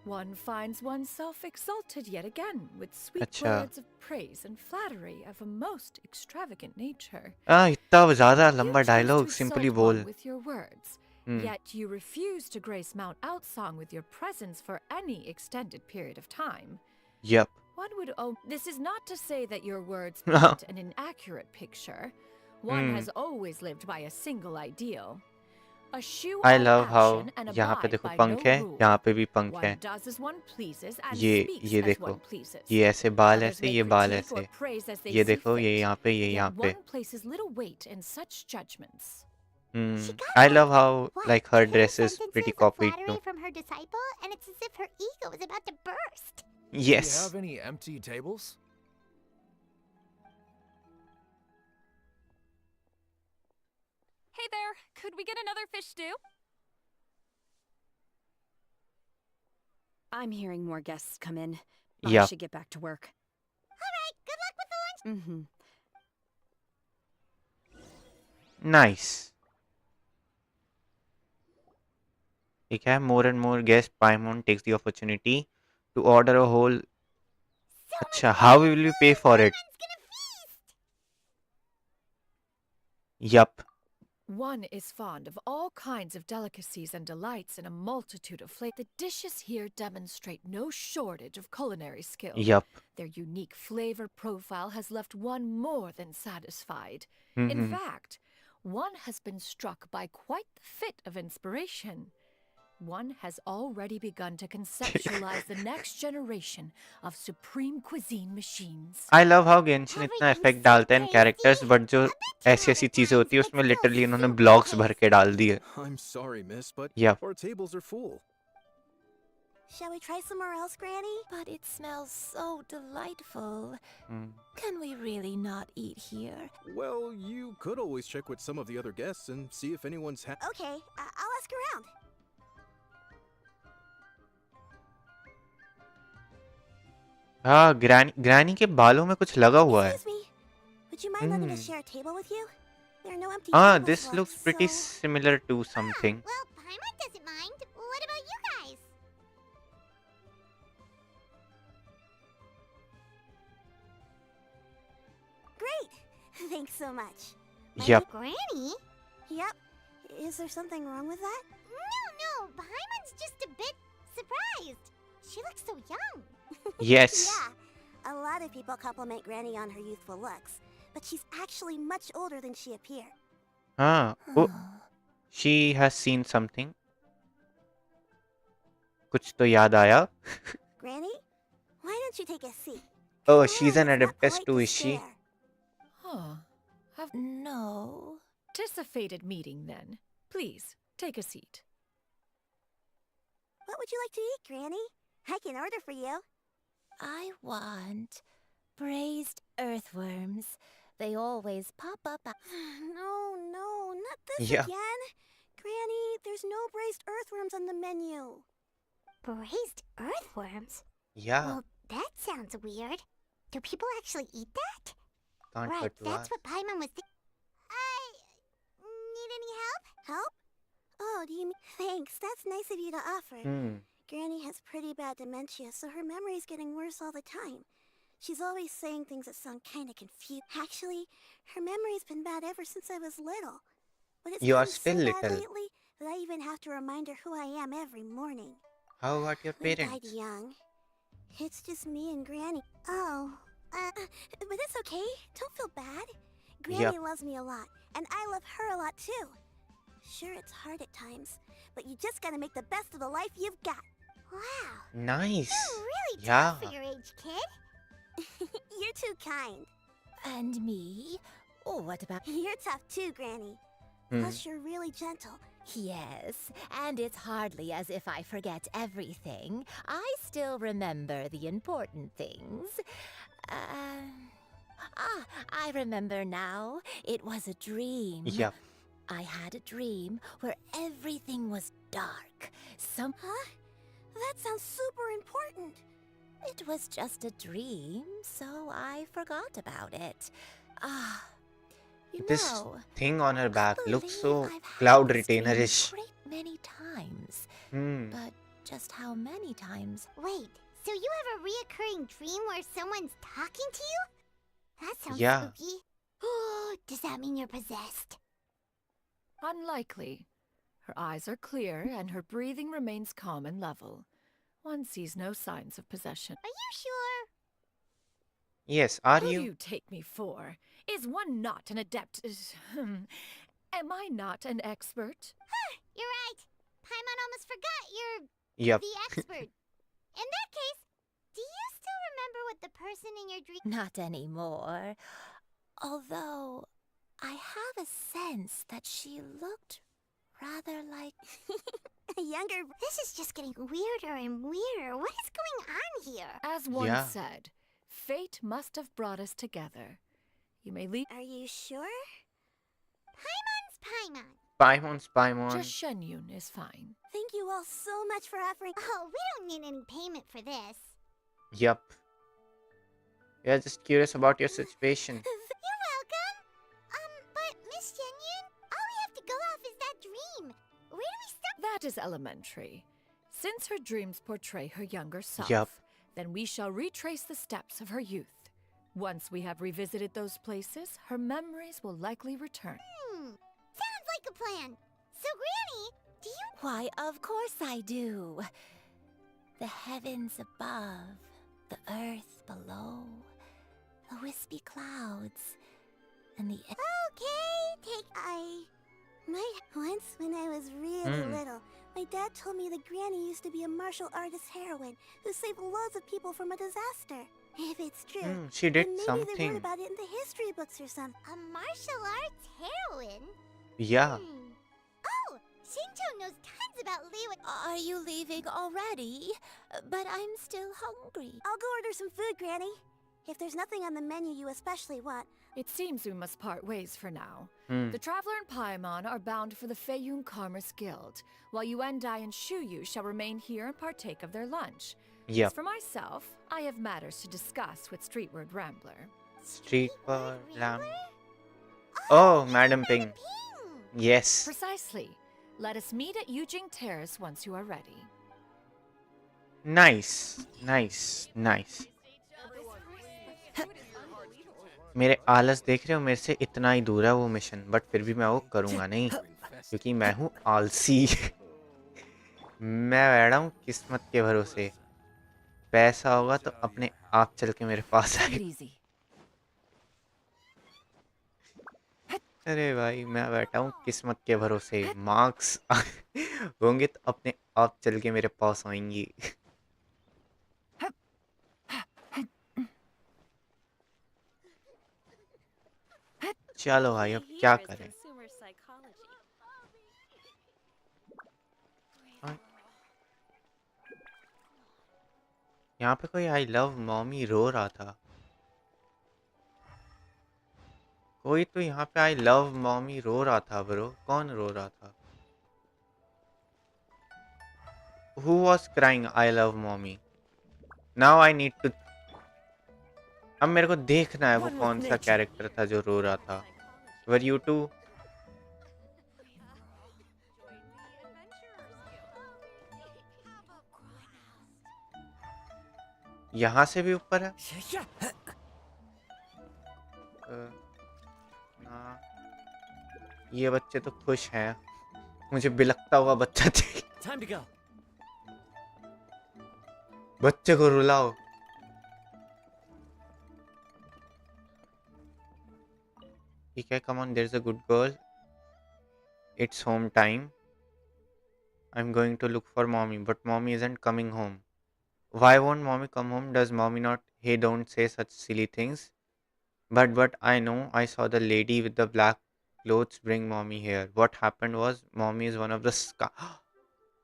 One finds oneself exalted yet again with sweet अच्छा. words of praise and flattery of a most extravagant nature. इतना ज़्यादा You लंबा chose to dialogue simply insult बोल. one with your words, yet you refuse to grace Mount Outsong with your presence for any extended period of time. Yup. One would this is not to say that your words paint an inaccurate picture. One has always lived by a single ideal. Eschew I all love how action and यहाँ पे abide देखो by पंख no है, rule. यहाँ पे भी पंख One है. does as one pleases and ये speaks ये as देखो. one pleases. ये ऐसे बाल Others ऐसे, may ये बाल critique or ऐसे. praise as they ये see देखो, ये fit, यहाँ पे, ये yet यहाँ पे. one places little weight in such judgments. I love how What? like her Two dress is sentences pretty of copied flattery too. from her disciple, and it's as if her ego is about to burst. Do you Yes. have any empty tables? Hey there, could we get another fish stew? I'm hearing more guests come in. I Yup. should get back to work. All right, good luck with the lunch. Mm-hmm. Nice. ठीक है. More and more guests. Paimon takes the opportunity to order a whole. अच्छा, how will you pay for it? Yup. One is fond of all kinds of delicacies and delights in a multitude of flavors. The dishes here demonstrate no shortage of culinary skill. Yup. Their unique flavor profile has left one more than satisfied. In fact, one has been struck by quite the fit of inspiration. One has already begun to conceptualize the next generation of supreme cuisine machines. I love how Genshin इतना effect डालता है इन characters, but जो ऐसी चीजें होती है उसमें literally उन्होंने blocks भर के डाल दिए. I'm sorry, miss, but Yep. our tables are full. Shall we try somewhere else, Granny? But it smells so delightful. Can we really not eat here? Well, you could always check with some of the other guests and see if anyone's Okay, I'll ask around. हाँ, granny के बालों में कुछ लगा हुआ है. Excuse me. Would you mind letting us share a table with you? There are no empty Ah, tables this left, looks pretty so... similar to something. Well, Paimon doesn't mind. What about you guys? Great. Thanks so much. Yep. Granny? Yep. Is there something wrong with that? No. Paimon's just a bit surprised. She looks so young. Yes. Yeah. A lot of people compliment Granny on her youthful looks, but she's actually much older than she appears. हाँ. Oh, she has seen something. कुछ तो याद आया. Granny, why don't you take a seat? Oh, she's an adeptus too, is she? No. Tis a fated meeting, then. Please, take a seat. What would you like to eat, Granny? I can order for you. I want braised earthworms. They always pop up. No, not this Yeah. again. Granny, there's no braised earthworms on the menu. Braised earthworms? Yeah. Well, that sounds weird. Do people actually eat that? Can't Right, hurt to that's ask. what Paimon was need any help? Help? Oh, do you mean... Thanks, that's nice of you to offer. Granny has pretty bad dementia, so her memory's getting worse all the time. She's always saying things that sound kind of confused. Actually, her memory's been bad ever since I was little. But it's You are gotten still so bad little. lately that I even have to remind her who I am every morning. How about your We died parents? young. It's just me and Granny. Oh, but it's okay. Don't feel bad. Granny loves me a lot, and I love her a lot too. Sure, it's hard at times, but you just gotta make the best of the life you've got. Wow. Nice. You're really Yeah. tough for your age, kid. You're too kind. And me? Oh, what about... You're tough too, Granny. Plus, you're really gentle. Yes, and it's hardly as if I forget everything. I still remember the important things. I remember now. It was a dream. Yep. I had a dream where everything was dark. Huh? That sounds super important. It was just a dream, so I forgot about it. You This know, thing on her back I looks believe so I've had cloud this dream retainerish. a great many times. But Just how many times? Wait, so you have a reoccurring dream where someone's talking to you? That sounds Yeah. spooky. Does that mean you're possessed? Unlikely. Her eyes are clear and her breathing remains calm and level. One sees no signs of possession. Are you sure? Yes, are Who do you? you take me for? Is one not an adept? Am I not an expert? You're right. Paimon almost forgot you're Yep. the expert. In that case, do you still remember what the person in your dream... Not anymore. Although, I have a sense that she looked rather like... A younger... This is just getting weirder and weirder. What is going on here? As one Yeah. said, fate must have brought us together. You may leave. Are you sure? Paimon's Paimon. Paimon's Paimon. Just Xianyun is fine. Thank you all so much for offering... Oh, we don't need any payment for this. Yup. We are just curious about your situation. You're welcome. But Miss Xianyun, That is elementary. Since her dreams portray her younger self, Yup. then we shall retrace the steps of her youth. Once we have revisited those places, her memories will likely return. Sounds like a plan. So, Granny, do you... Why, of course I do. The heavens above, the earth below, the wispy clouds, and the... Once, when I was really little, my dad told me that Granny used to be a martial artist heroine who saved loads of people from a disaster. If it's true, She did then maybe they something. wrote about it in the history books or something. A martial arts heroine? Yeah. Oh, Xingqiu knows tons about Liu. Are you leaving already? But I'm still hungry. I'll go order some food, Granny. If there's nothing on the menu you especially want. It seems we must part ways for now. Hmm. The Traveler and Paimon are bound for the Feiyun Commerce Guild, while Yuendai and Shuyu shall remain here and partake of their lunch. Yep. As for myself, I have matters to discuss with Streetward Rambler. Street for lamb. Oh, Madam Ping. Yes. Precisely. Let us meet at Yujing Terrace once you are ready. Nice. Nice. Nice. मेरे आलस देख रहे हो, मेरे से इतना ही दूर है वो मिशन, बट फिर भी मैं वो करूँगा नहीं क्योंकि मैं हूँ आलसी। मैं बैठा हूँ किस्मत के भरोसे। पैसा होगा तो अपने आप चल के मेरे पास आएगा। अरे भाई मैं बैठा हूँ किस्मत के भरोसे। मार्क्स होंगे तो अपने आप चल के मेरे पास आएंगी। चलो भाई अब क्या करें। यहाँ पे कोई आई लव मॉमी रो रहा था। कोई तो यहाँ पे आई लव मॉमी रो रहा था ब्रो। कौन रो रहा था? Who was crying I love mommy? Now I need to... अब मेरे को देखना है वो कौन सा कैरेक्टर था जो रो रहा था। Were you too? यहाँ से भी ऊपर है? ये बच्चे तो खुश हैं। मुझे बिलखता हुआ बच्चा चाहिए। बच्चे को रुलाओ। ठीक है, come on, there's a good girl. It's home time. I'm going to look for mommy, but mommy isn't coming home. Why won't mommy come home? Does mommy not? Hey, don't say such silly things. But I know I saw the lady with the black clothes bring mommy here. What happened was mommy is one of the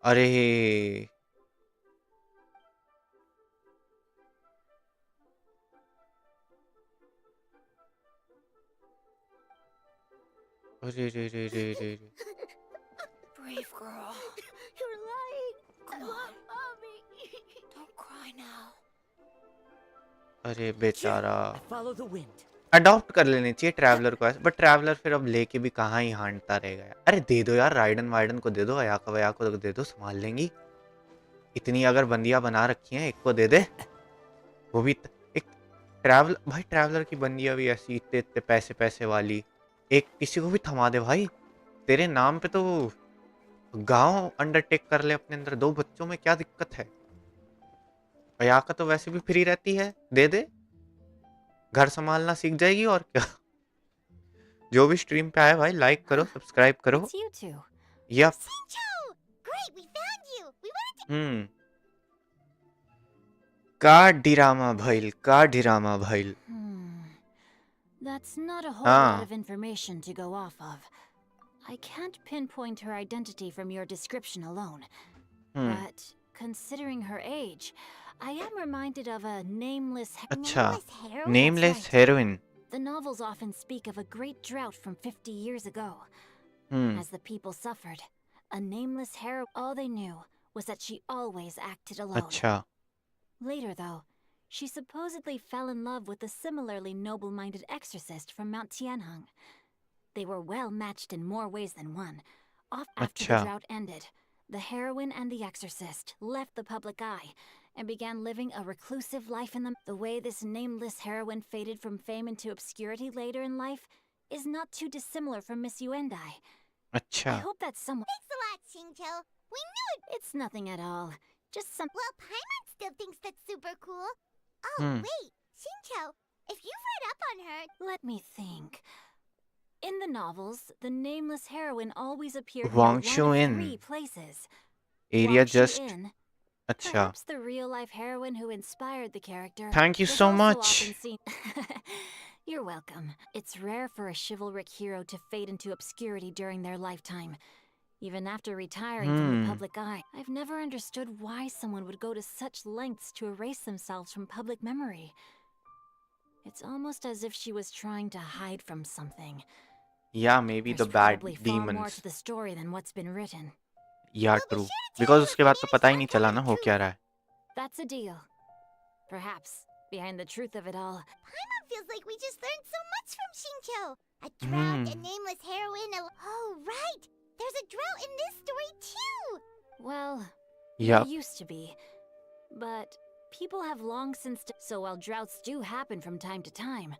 अरे अरे Brave girl. You're lying. Come I on. love mommy. Don't cry now. अरे बेचारा। Follow the wind. Adopt कर लेने चाहिए traveller को ऐसे, but traveller फिर अब लेके भी कहाँ ही हांटता रहेगा यार। अरे दे दो यार, राइडन वाइडन को दे दो, अयाका वयाको को दे दो, संभाल लेंगी। इतनी अगर बंदियां बना रखी हैं, एक को दे दे। वो भी एक ट्रैवलर, भाई ट्रैवलर की बंदियां भी ऐसी इतने इतने पैसे पैसे वाली, एक किसी को भी थमा दे भाई। तेरे नाम पे तो गांव अंडरटेक कर ले अपने अंदर। 2 बच्चों में क्या दिक्कत है? अयाका तो वैसे भी फ्री रहती है, दे दे, घर संभालना सीख जाएगी और क्या। जो भी स्ट्रीम पे आया भाई लाइक करो, सब्सक्राइब करो। यप। का डिरामा भइल, का डिरामा भइल। That's not a whole lot of information to go off of. I can't pinpoint her identity from your description alone. But considering her age, I am reminded of a nameless अच्छा, nameless heroine. The novels often speak of a great drought from 50 years ago. As the people suffered, a nameless heroine, all they knew was that she always acted alone. अच्छा। Later, though, she supposedly fell in love with a similarly noble-minded exorcist from Mount Tianheng. They were well matched in more ways than one. After the drought ended, The heroine and the exorcist left the public eye and began living a reclusive life in them. The way this nameless heroine faded from fame into obscurity later in life is not too dissimilar from Miss Yuendai. I अच्छा hope that's somewhat. Thanks a lot, Xingqiu. We knew it. It's nothing at all. Just some. Well, Paimon still thinks that's super cool. Oh, Hmm. wait, Xingqiu, if you've read up on her... Let me think. In the novels, the nameless heroine always appeared near Wang one Shu of In 3 places. area Wang Shu just In, अच्छा perhaps the real-life heroine who inspired the character, thank you was so also much often seen. You're welcome. It's rare for a chivalric hero to fade into obscurity during their lifetime, even after retiring from the public eye. I've never understood why someone would go to such lengths to erase themselves from public memory. It's almost as if she was trying to hide from something. yeah maybe There's the bad probably far more demons to the story than what's been written. yeah We'll be true sure to tell because you if उसके we बाद तो manage पता to ही नहीं uncover चला the ना हो truth. क्या रहा है That's a deal. Perhaps, behind the truth of it all, Paimon feels like we just learned so much from Xingqiu. A drought, a Hmm. nameless heroine, Oh, right! There's a drought in this story, too! well, Yup. there used to be. But people have long since... So while droughts do happen from time to time,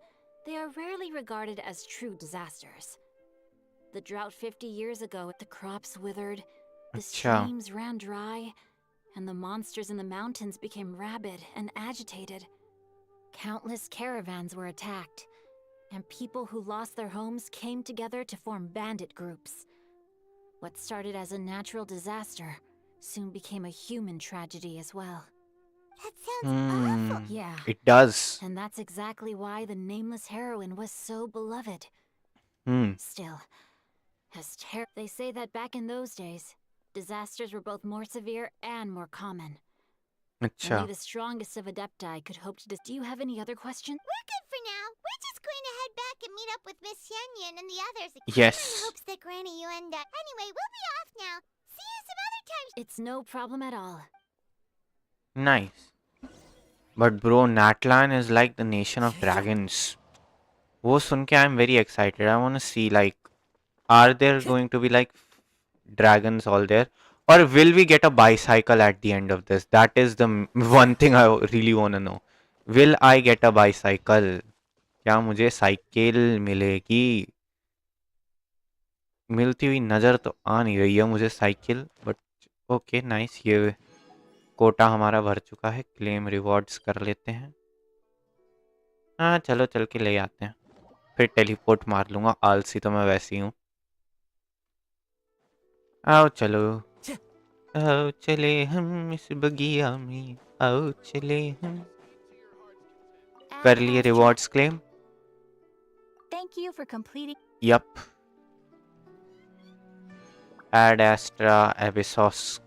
they are rarely regarded as true disasters. The drought 50 years ago, the crops withered, the अच्छा streams ran dry, and the monsters in the mountains became rabid and agitated. Countless caravans were attacked, and people who lost their homes came together to form bandit groups. What started as a natural disaster soon became a human tragedy as well. That sounds awful. Hmm. Yeah, It does. and that's exactly why the nameless heroine was so beloved. Hmm. Still, they say that back in those days, disasters were both more severe and more common. अच्छा Only the strongest of Adepti could hope to... Do you have any other questions? We're good for now. We're just going to head back and meet up with Miss Xianyun and the others. Yes. Paimon hopes that Granny Yuenda... Anyway, we'll be off now. See you some other time. It's no problem at all. Nice. But bro, Natlan is like the nation of dragons. वो सुन के I'm very excited. I want to see like, are there going to be like dragons all there? Or will we get a bicycle at the end of this? That is the one thing I really want to know. Will I get a bicycle? क्या मुझे cycle मिलेगी? मिलती हुई नज़र तो आ नहीं रही है मुझे साइकिल, बट ओके नाइस. ये कोटा हमारा भर चुका है. क्लेम रिवॉर्ड्स कर लेते हैं. हाँ चलो चल के ले आते हैं. फिर टेलीपोर्ट मार लूँगा. आलसी तो मैं वैसे ही हूँ. आओ चलो, आओ चले हम इस बगिया में, आओ चले हम. कर लिए rewards claim. Thank you for completing. Yup. Ad Astra Abyssosque.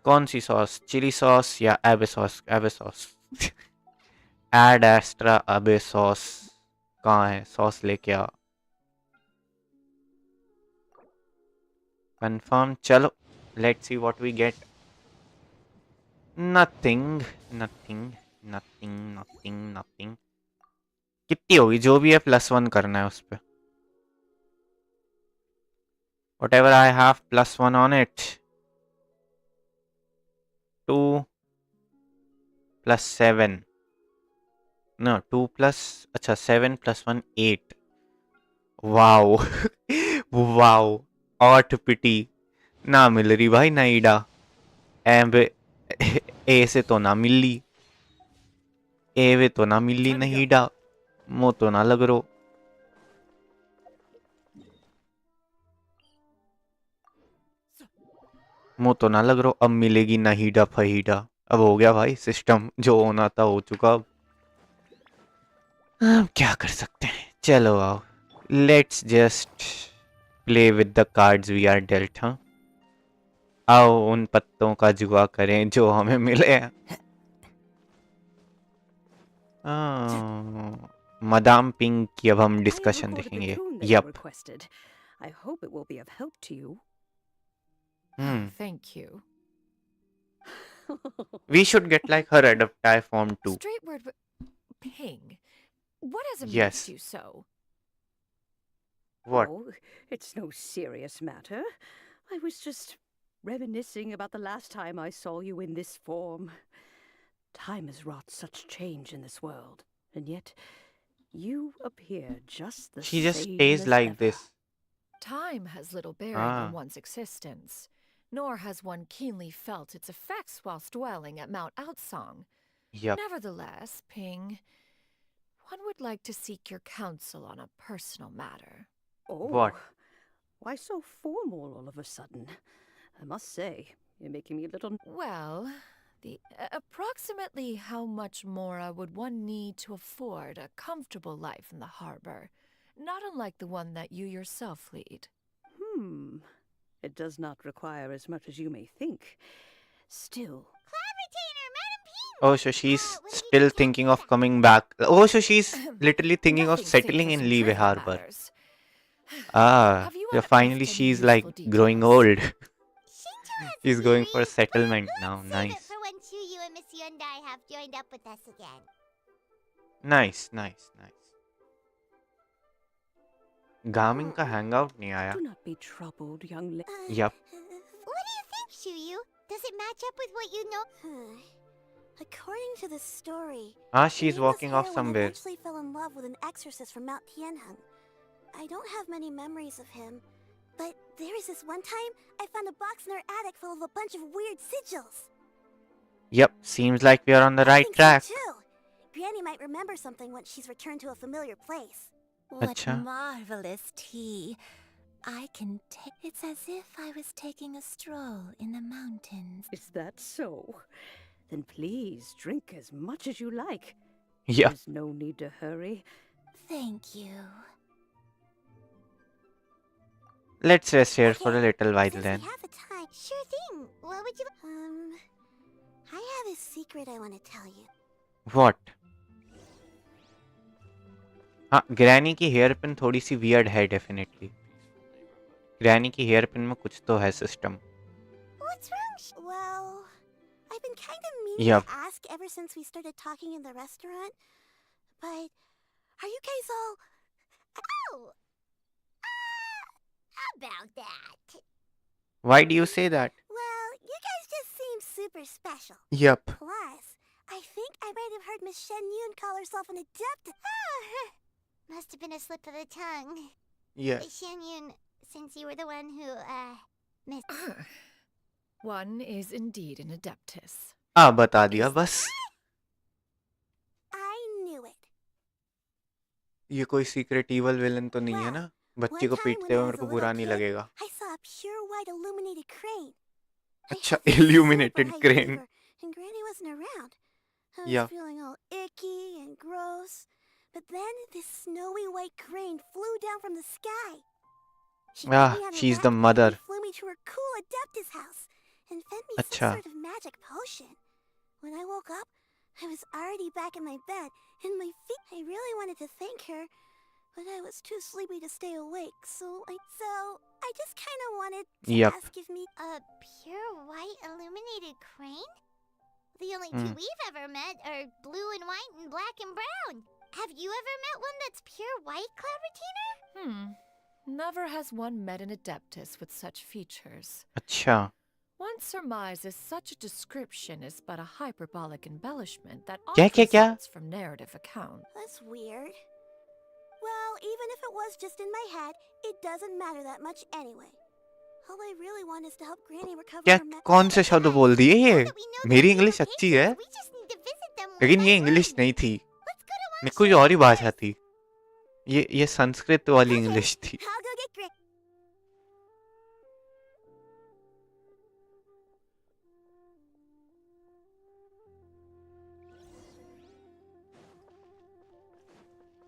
कौन सी सॉस? चिली सॉस या एबिसॉस्क? एबिसॉस. एड एस्ट्रा एबिसॉस कहाँ है? सॉस लेके आ. कंफर्म. चलो let's see what we get. Nothing nothing nothing nothing nothing. कितनी होगी? जो भी है +1 करना है उस पे. Whatever I have +1 on it. 2 + 7. No, 2 plus. अच्छा 7 + 1 8. वाओ. वाओ. ऑट पिटी. ना मिल रही भाई नाइडा. एम ए से तो ना मिली. ए वे तो ना मिली नाइडा. मो तो ना लग रो. मो तो ना लग रो. अब मिलेगी नाहिडा फहीडा. अब हो गया भाई सिस्टम. जो होना था हो चुका. अब क्या कर सकते हैं. चलो आओ. Let's just play with the cards we are dealt. हाँ आओ उन पत्तों का जुआ करें जो हमें मिले हैं. मदाम पिंक की अब हम डिस्कशन देखेंगे. Yup. I hope it will be of help to you. Thank you. We should get like her adaptai form too. Straight word. Ping. What has amused Yes. you so? What? Oh, it's no serious matter. I was just reminiscing about the last time I saw you in this form. Time has wrought such change in this world, and yet you appear just the She just same stays as like ever. this. Time has little bearing on Ah, one's existence, nor has one keenly felt its effects whilst dwelling at Mount Outsong. yep. Nevertheless, Ping, one would like to seek your counsel on a personal matter. Oh, What? why so formal all of a sudden? I must say, you're making me a little... Well, approximately how much more would one need to afford a comfortable life in the harbor, not unlike the one that you yourself lead? It does not require as much as you may think. Still... Clavitainer, Madam Ping! Oh, so she's When did still you catch thinking of that? coming back. Oh, so she's literally thinking of Nothing settling serious in in Levy trivial Harbor. matters. Ah, Have you so unearthed finally any she's like useful growing details? old. Shinto has a She's going for theory, but settlement now. let's save it Nice. for when Chuyu and Miss Yundai have joined up with us again. Nice, nice, nice. Garmin का hangout नहीं आया. Do not be troubled, young lady. Yup. What do you think, Chuyu? Does it match up with what you know? According to the story, Ah, the she's nameless walking off heroine somewhere. eventually fell in love with an exorcist from Mount Tianheng. I don't have many memories of him, but there is this one time I found a box in her attic full of a bunch of weird sigils. Yep, seems like we are on the I right think track. so too. Granny might remember something once she's returned to a familiar place. What Acha. marvelous tea. I can take it's as if I was taking a stroll in the mountains. Is that so? Then please drink as much as you like. Yeah. There's no need to hurry. Thank you. Let's rest here for a Okay, little while since then. we have the time, sure thing. What would you? I have a secret I want to tell you. What? हाँ, granny की hair pin थोड़ी सी weird है definitely. Granny की hair pin में कुछ तो है system. What's wrong? Well, I've been kind of meaning Yup. to ask ever since we started talking in the restaurant. But are you guys all? Oh! About that. Why do you say that? Well, you guys just seem super special. Yup. Plus, I think I might have heard Miss Xianyun call herself an adept. Must have been a slip of the tongue. Yes. Xianyun, since you were the one who, missed. One is indeed an adeptus. हाँ, बता दिया बस. I knew it. ये कोई secret evil villain तो नहीं है ना? बच्चे को पीटते हुए मेरे को बुरा नहीं लगेगा. I saw a pure white illuminated crane. अच्छा, illuminated crane. And Granny wasn't around. I was Yeah. feeling all icky and gross. But then this snowy white crane flew down from the sky. She put me on her she's back the mother. and flew me to her cool adeptus house and fed me Acha. some sort of magic potion. When I woke up, I was already back in my bed, and my feet. I really wanted to thank her, but I was too sleepy to stay awake. So I just kind of wanted to Yep. ask if me. A pure white illuminated crane? The only Hmm. two we've ever met are blue and white and black and brown. Have you ever met one that's pure white, Claveratina? Never has one met an adeptus with such features. अच्छा. One surmises such a description is but a hyperbolic embellishment that क्या often क्या क्या? results from narrative account. That's weird. Well, even if it was just in my head, it doesn't matter that much anyway. All I really want is to help Granny recover क्या her कौन से शब्द बोल दिए ये? मेरी English अच्छी है, We just need to visit them one लेकिन by ये one. इंग्लिश नहीं थी. Let's go to मेरे कोई और ही भाषा थी. ये संस्कृत वाली इंग्लिश थी. I'll go get Granny.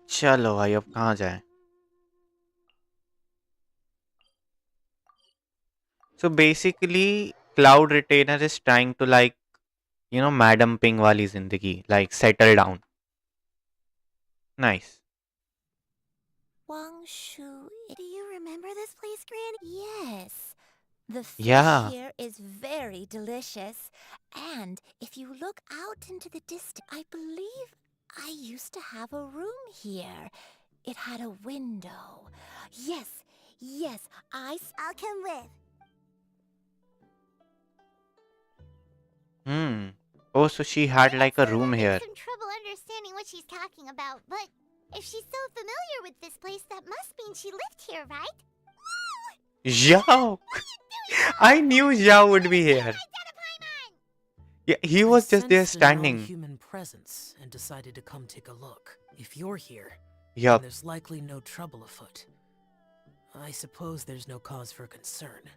चलो भाई अब कहाँ जाएं? So basically, Cloud Retainer is trying to Madam Ping wali zindagi, like settle down. Nice. Wang Shu. Do you remember this place, Granny? Yes. The fish Yeah. here is very delicious. And if you look out into the distance, I believe I used to have a room here. It had a window. Yes, I'll come with. Oh, so she had like a room having here. some trouble understanding what she's talking about, but if she's so familiar with this place, that must mean she lived here, right? Zhao! I knew Zhao would be here. Yeah, he was just there sensed a standing. non-human presence and decided to come take a look. If you're here, Yup. then there's likely no trouble afoot. I suppose there's no cause for concern.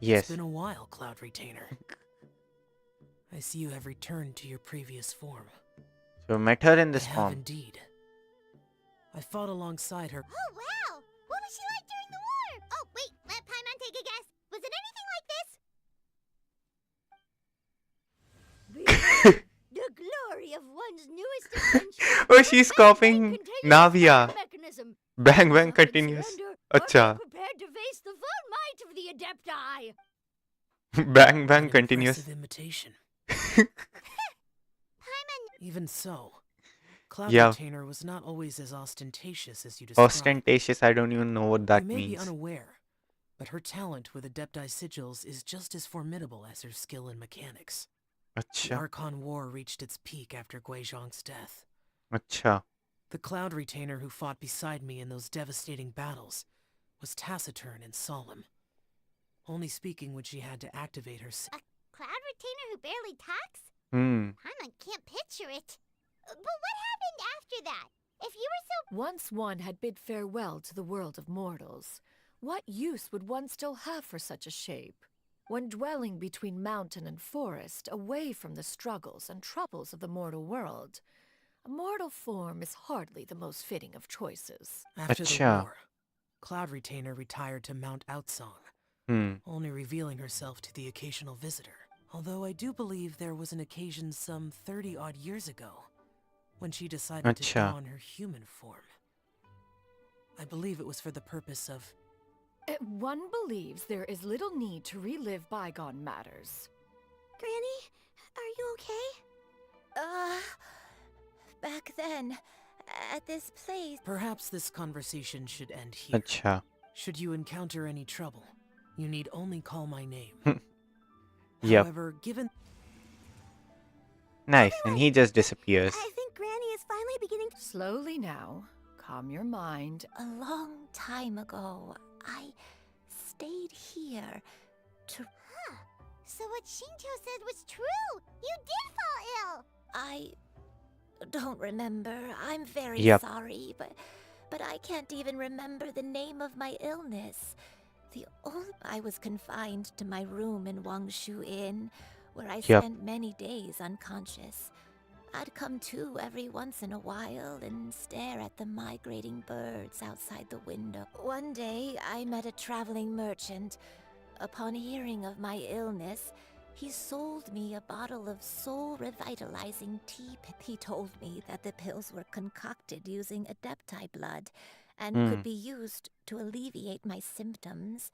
Yes. It's been a while, Cloud Retainer. I see you have returned to your previous form. So met her in this I have form. indeed. I fought alongside her. Oh, wow! What was she like during the war? Oh, wait, let Paimon take a guess. Was it anything like this? The glory of one's newest invention. Oh, she's copying Navia. Bang bang continues. Acha. Prepared to face the full might of the Adepti. Bang bang An continues. impressive imitation. Even so, Cloud Yeah. Retainer was not always as ostentatious as you described. Ostentatious, I don't even know what that You may be means. unaware, but her talent with Adepti sigils is just as formidable as her skill in mechanics. The Acha. Archon War reached its peak after Guizhong's death. Acha. The Cloud Retainer who fought beside me in those devastating battles was taciturn and solemn, only speaking when she had to activate her. Cloud Retainer who barely talks? Paimon can't picture it. But what happened after that? If you were so... Once one had bid farewell to the world of mortals, what use would one still have for such a shape? When dwelling between mountain and forest, away from the struggles and troubles of the mortal world, a mortal form is hardly the most fitting of choices. After the Acha. war, Cloud Retainer retired to Mount Outsong, only revealing herself to the occasional visitor. Although I do believe there was an occasion some 30-odd years ago when she decided to Acha. don her human form. I believe it was for the purpose of... One believes there is little need to relive bygone matters. Granny, are you okay? Back then, at this place... Perhaps this conversation should end here. Acha. Should you encounter any trouble, you need only call my name. Yep. However, given... Nice, and he just disappears. I think Granny is finally beginning to... Slowly now, calm your mind. A long time ago, I stayed here to... So what Shinto said was true! You did fall ill! I don't remember. I'm very Yep. sorry, but I can't even remember the name of my illness. I was confined to my room in Wangshu Inn, where I Yep. spent many days unconscious. I'd come to every once in a while and stare at the migrating birds outside the window. One day, I met a traveling merchant. Upon hearing of my illness, he sold me a bottle of soul-revitalizing tea. He told me that the pills were concocted using Adepti blood and could be used to alleviate my symptoms.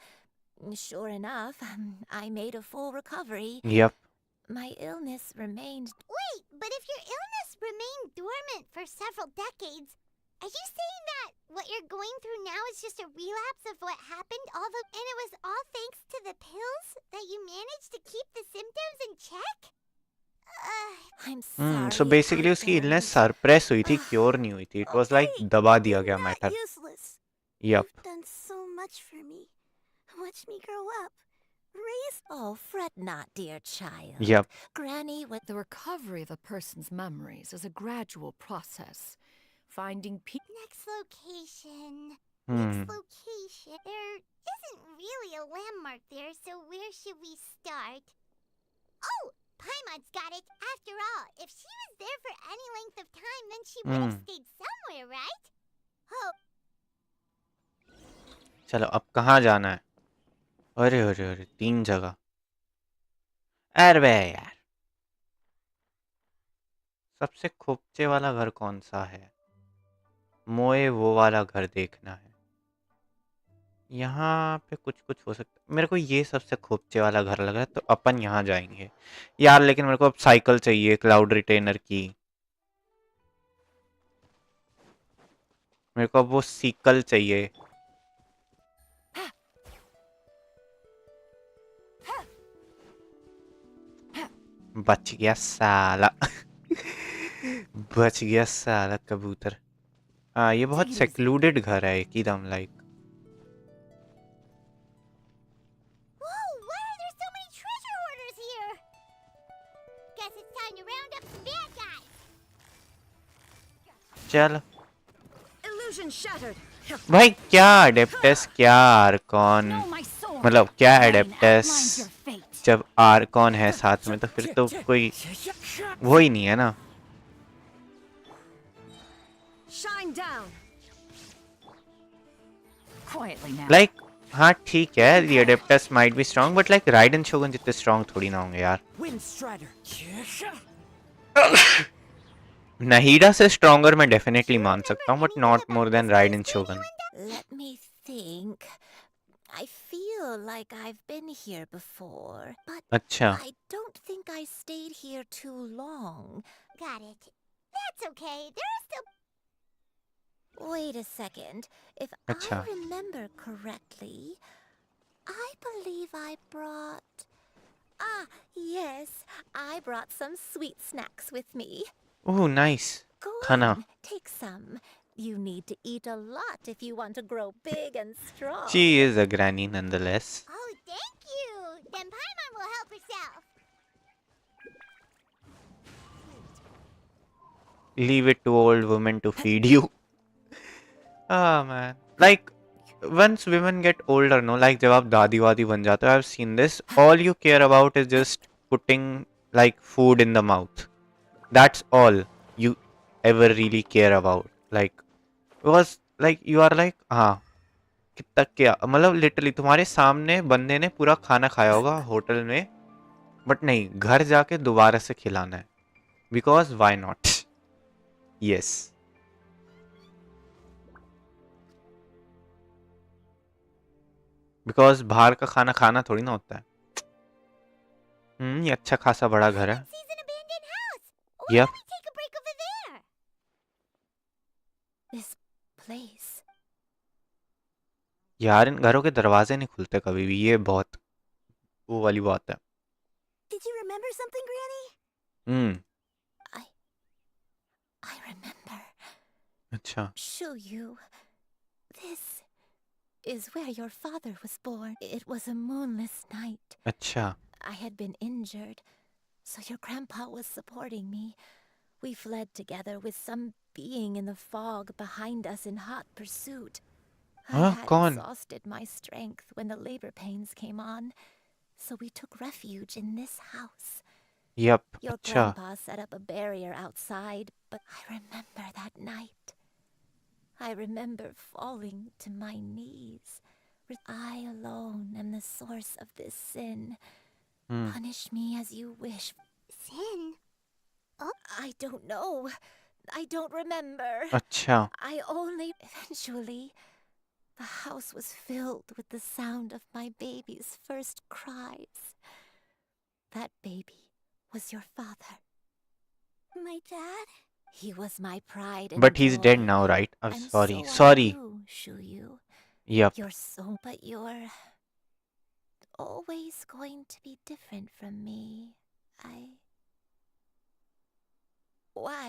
Sure enough, I made a full recovery. Yep. My illness remained... Wait, but if your illness remained dormant for several decades, are you saying that what you're going through now is just a relapse of what happened and it was all thanks to the pills that you managed to keep the symptoms in check? I'm sorry. So basically उसकी illness suppress हुई थी, cure नहीं हुई थी. It was like दबा दिया गया matter. Useless. Yep. You've done so much for me. Watch me grow up. Raise... Oh, fret not, dear child. Yep. Granny with... The recovery of a person's memories is a gradual process. Finding Next location. Hmm. Next location. There isn't really a landmark there, so where should we start? Oh! Paimon's got it. After all, if she was there for any length of time, then she would have stayed somewhere, right? Oh. चलो अब कहाँ जाना है? अरे अरे अरे 3 जगह. अरे यार. सबसे खोपचे वाला घर कौन सा है? मोए वो वाला घर देखना है. यहाँ पे कुछ कुछ हो सकता है. मेरे को ये सबसे खोपचे वाला घर लग रहा है, तो अपन यहाँ जाएंगे यार. लेकिन मेरे को अब साइकिल चाहिए क्लाउड रिटेनर की. मेरे को अब वो साइकिल चाहिए. बच गया साला बच गया साला कबूतर। ये बहुत सेक्लूडेड घर है एकदम like. Whoa, why are there so many treasure hoarders here? Guess it's time to round up some bad guys. चल Illusion shattered. भाई क्या एडेप्टस क्या आर्कॉन, मतलब क्या एडेप्टस जब आर्कॉन है साथ में तो फिर तो कोई वो ही नहीं है ना। Shine down. Quietly now. Like हाँ ठीक है, the adeptus might be strong but like Raiden Shogun जितने स्ट्रॉन्ग थोड़ी ना होंगे यार। नहीडा से स्ट्रॉन्गर मैं डेफिनेटली मान सकता हूँ but not more than Raiden Shogun. Let me think. I feel like I've been here before, but अच्छा I don't think I stayed here too long. Got it. That's okay. There are still... Wait a second. If अच्छा I remember correctly, I believe I brought... Ah, yes. I brought some sweet snacks with me. Oh nice Go खाना। on, take some. You need to eat a lot if you want to grow big and strong. She is a granny nonetheless. Oh, thank you. Then Paimon will help herself. Leave it to old women to feed you. Ah man, like once women get older, no, like जब आप दादी वादी बन जाते हो, I've seen this. All you care about is just putting like food in the mouth. That's all you ever really care about. Like because like you are like हाँ कितना क्या, मतलब लिटरली तुम्हारे सामने बंदे ने पूरा खाना खाया होगा होटल में बट नहीं घर जाके दोबारा से खिलाना है because why not. Yes because बाहर का खाना खाना थोड़ी ना होता है। ये अच्छा खासा बड़ा घर है। Yup This place. यार इन घरों के दरवाजे नहीं खुलते कभी भी, ये बहुत वो वाली बात है। Did you remember something, Granny? I remember. अच्छा Xianyun, this is where your father was born. It was a moonless night. अच्छा I had been injured, so your grandpa was supporting me. We fled together with some being in the fog behind us in hot pursuit. I had कौन? exhausted my strength when the labor pains came on, so we took refuge in this house. Yup Your अच्छा grandpa set up a barrier outside, but I remember that night. I remember falling to my knees. I alone am the source of this sin. Punish me as you wish. Sin? Oh, I don't know. I don't remember. अच्छा I only... Eventually, the house was filled with the sound of my baby's first cries. That baby was your father. My dad? He was my pride and But he's joy. dead now, right? I'm And sorry. so Sorry. are you, Xianyun. Yep. You're so... But you're... always going to be different from me. Why?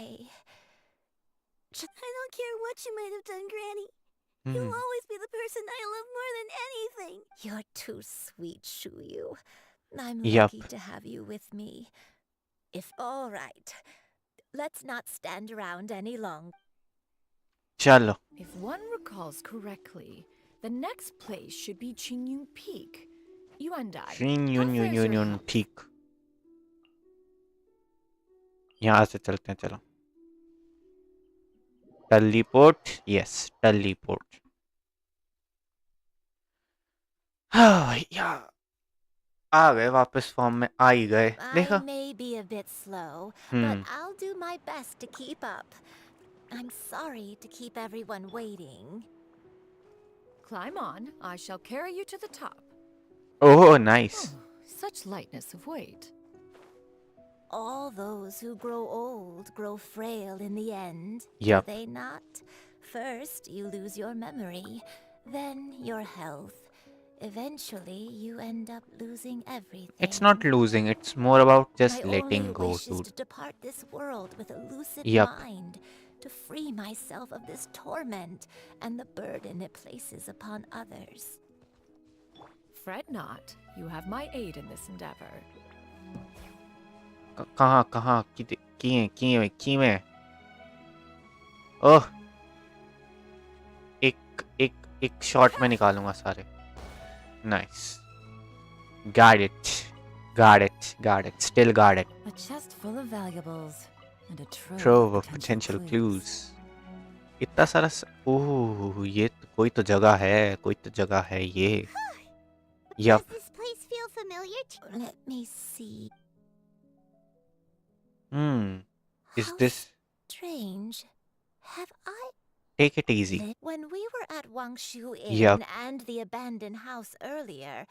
I don't care what you might have done, Granny. You'll always be the person I love more than anything. You're too sweet, Xianyun. I'm Yup. lucky to have you with me. All right. Let's not stand around any longer. चलो If one recalls correctly, the next place should be Xianyun Peak. You and I. Union ठीक, यहाँ से चलते हैं चलो। टल्ली port, yes टल्ली port. हाँ भैया आ गए वापस फॉर्म में, आ ही गए देखा। I may be a bit slow, but I'll do my best to keep up. I'm sorry to keep everyone waiting. Climb on. I shall carry you to the top. Oh nice. Such lightness of weight. All those who grow old grow frail in the end, Yep. do they not? First, you lose your memory, then your health. Eventually, you end up losing everything. It's not losing, it's more about just My letting only go, wish is dude. to depart this world with a lucid Yup. mind, to free myself of this torment and the burden it places upon others. Fret not. You have my aid in this endeavor. कहाँ किए ओह एक shot में निकालूंगा सारे nice got it still got it A chest full of valuables and a trove of potential clues इतना सारा ओह ये कोई तो जगह है ये Does this place feel familiar to Let me see. Is How this strange? Have I? take it easy When we were at Wangshu Inn Yup. and the abandoned house earlier,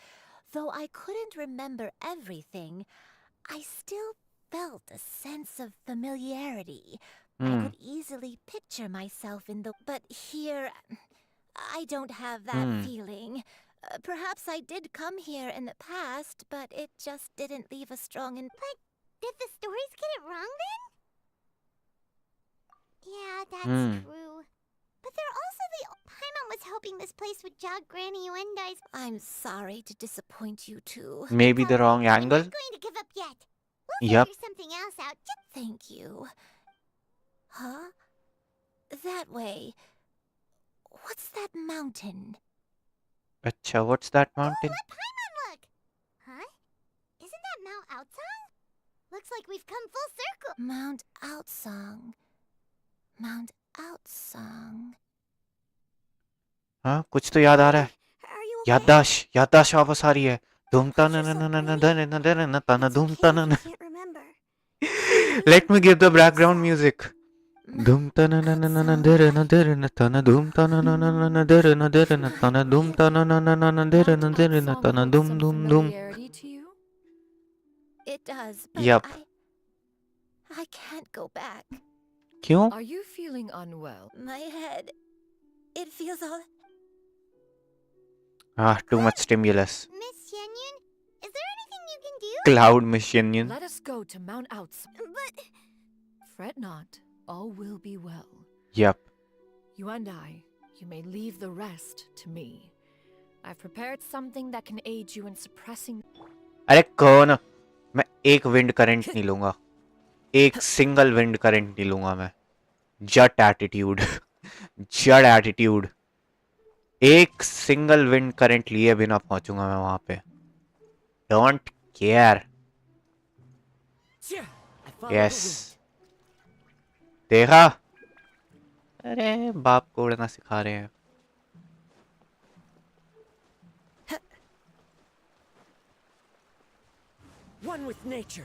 though I couldn't remember everything, I still felt a sense of familiarity. I could easily picture myself in the... But here, I don't have that feeling. Perhaps I did come here in the past, but it just didn't leave a strong impression. Did the stories get it wrong then? Yeah, that's true. But they're also the... Paimon was hoping this place would jog Granny Yuendai's... I'm sorry to disappoint you too. maybe the wrong We're angle not going to give up yet. We'll Yup. figure something else out. Just Thank you. Huh? That way. What's that mountain? अच्छा what's that mountain let Paimon look. Huh? Isn't that Mount Outsang? Looks like we've come full circle. Mount Outsang. Mount Outsang. हाँ कुछ तो याद आ रहा है Are you याददाश्त वापस आ रही है धूम तना Can't remember. let me give the background music धूम तना तना धूम तना धूम तना धूम धूम Familiarity to you? It does, but Yup. I can't go back. क्यों Are you feeling unwell? My head. It feels all... too much stimulus Miss Xianyun? Is there anything you can do? cloud mission Let us go to Mount Outsang. But... Fret not. All will be well. Yup. You and I, you may leave the rest to me. I've prepared something that can aid you in suppressing... अरे कौन मैं एक wind current नहीं लूंगा एक single wind current नहीं लूंगा मैं जट एटीट्यूड एक सिंगल विंड करंट लिए बिना पहुंचूंगा मैं वहां पे डोंट केयर यस देखा अरे बाप को उड़ना सिखा रहे हैं One with nature.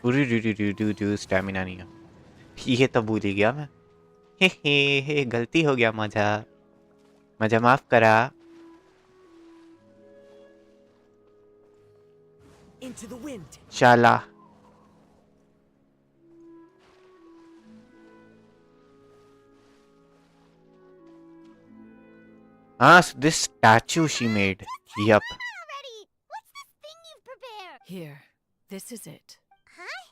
स्टैमिना नहीं है ये तो भूल ही गया मैं हे गलती हो गया मजा माफ करा Into the wind. शाला this statue she made yup Already! What's this thing you've prepared? Here, this is it. Huh?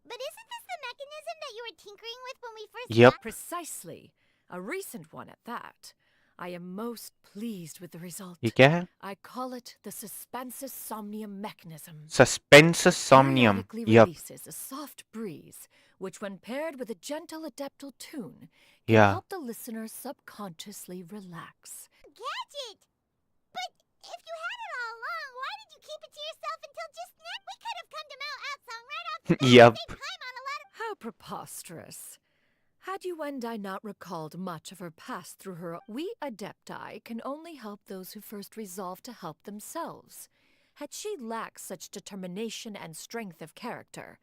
But isn't this the mechanism that you were tinkering with when we first Yep. Precisely. A recent one at that. I am most pleased with the result. ये क्या है I call it the suspensus somnium mechanism. suspensus somnium Periodically yup releases a soft breeze, which when paired with a gentle adeptal tune, can Yeah. help the listener subconsciously relax. Gadget! But if you had it all along, why did you keep it to yourself until just now? We could have come to Mount Outsang right off the bat. Yup. Save Paimon a lot of... How preposterous. Had you and I not recalled much of her past through her, we adepti can only help those who first resolve to help themselves. Had she lacked such determination and strength of character,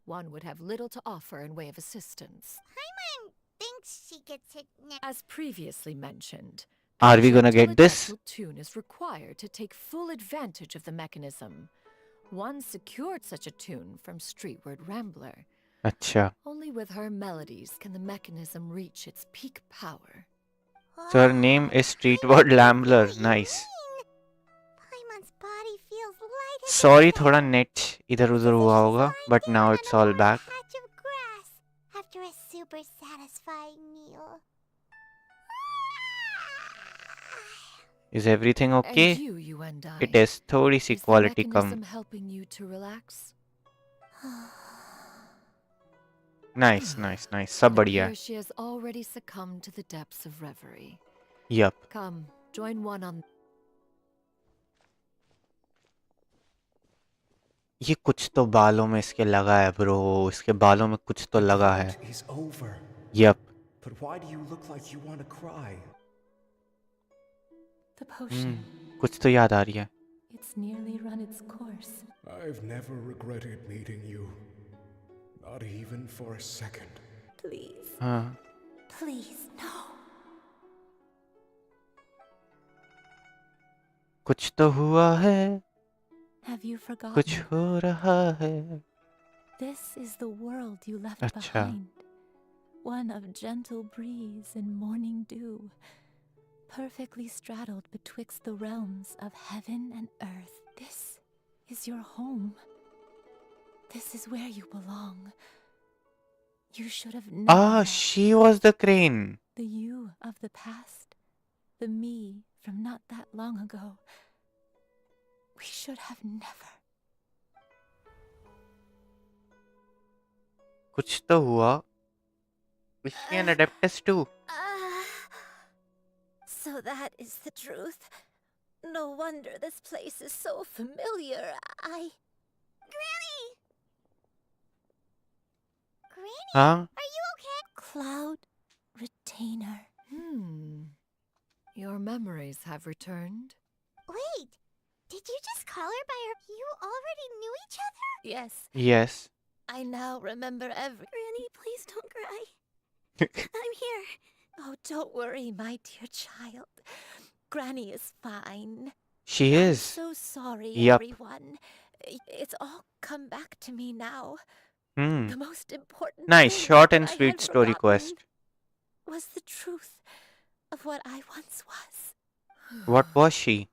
one would have little to offer in way of assistance. Paimon thinks she gets it now. As previously mentioned, Are we gonna gentle get this? adeptal tune is required to take full advantage of the mechanism. One secured such a tune from Streetward Rambler. अच्छा Only with her melodies can the mechanism reach its peak power. so her name is Streetward Rambler nice Paimon's body Sorry, थोड़ा net इधर उधर हुआ होगा, but now it's all back. Patch of grass after a super satisfying meal. Is everything okay? And you and I. It is. थोड़ी सी Is the quality come. mechanism helping you to relax? Nice, nice, nice. सब बढ़िया है. She has already succumbed to the depths of reverie. Yup. Come, join one on. ये कुछ तो बालों में इसके लगा है ब्रो. इसके बालों में कुछ तो लगा है. Yup. But why do you look like you want to cry? The potion. कुछ तो याद आ रही है. It's nearly run its course. I've never regretted meeting you. Not even for a second. Please. हाँ. Please, no. कुछ तो हुआ है. Have you forgotten? कुछ हो रहा है. This is the world you left अच्छा. behind. One of gentle breeze and morning dew, perfectly straddled betwixt the realms of heaven and earth. This is your home. This is where you belong. You should have known. Ah, she was the crane. The you of the past, the me from not that long ago. We should have never. कुछ तो हुआ. Is she an adeptus too? So that is the truth. No wonder this place is so familiar. Granny! Granny, Huh? are you okay? Cloud Retainer. Your memories have returned. Wait, did you just call her by her? You already knew each other? Yes. Yes. I now remember every. Granny, please don't cry. I'm here. Oh, don't worry, my dear child. Granny is fine. She is. I'm so sorry, Yup. everyone. It's all come back to me now. Hmm. The most important Nice, thing short that and I sweet had story forgotten quest. was the truth of what I once was. What was she?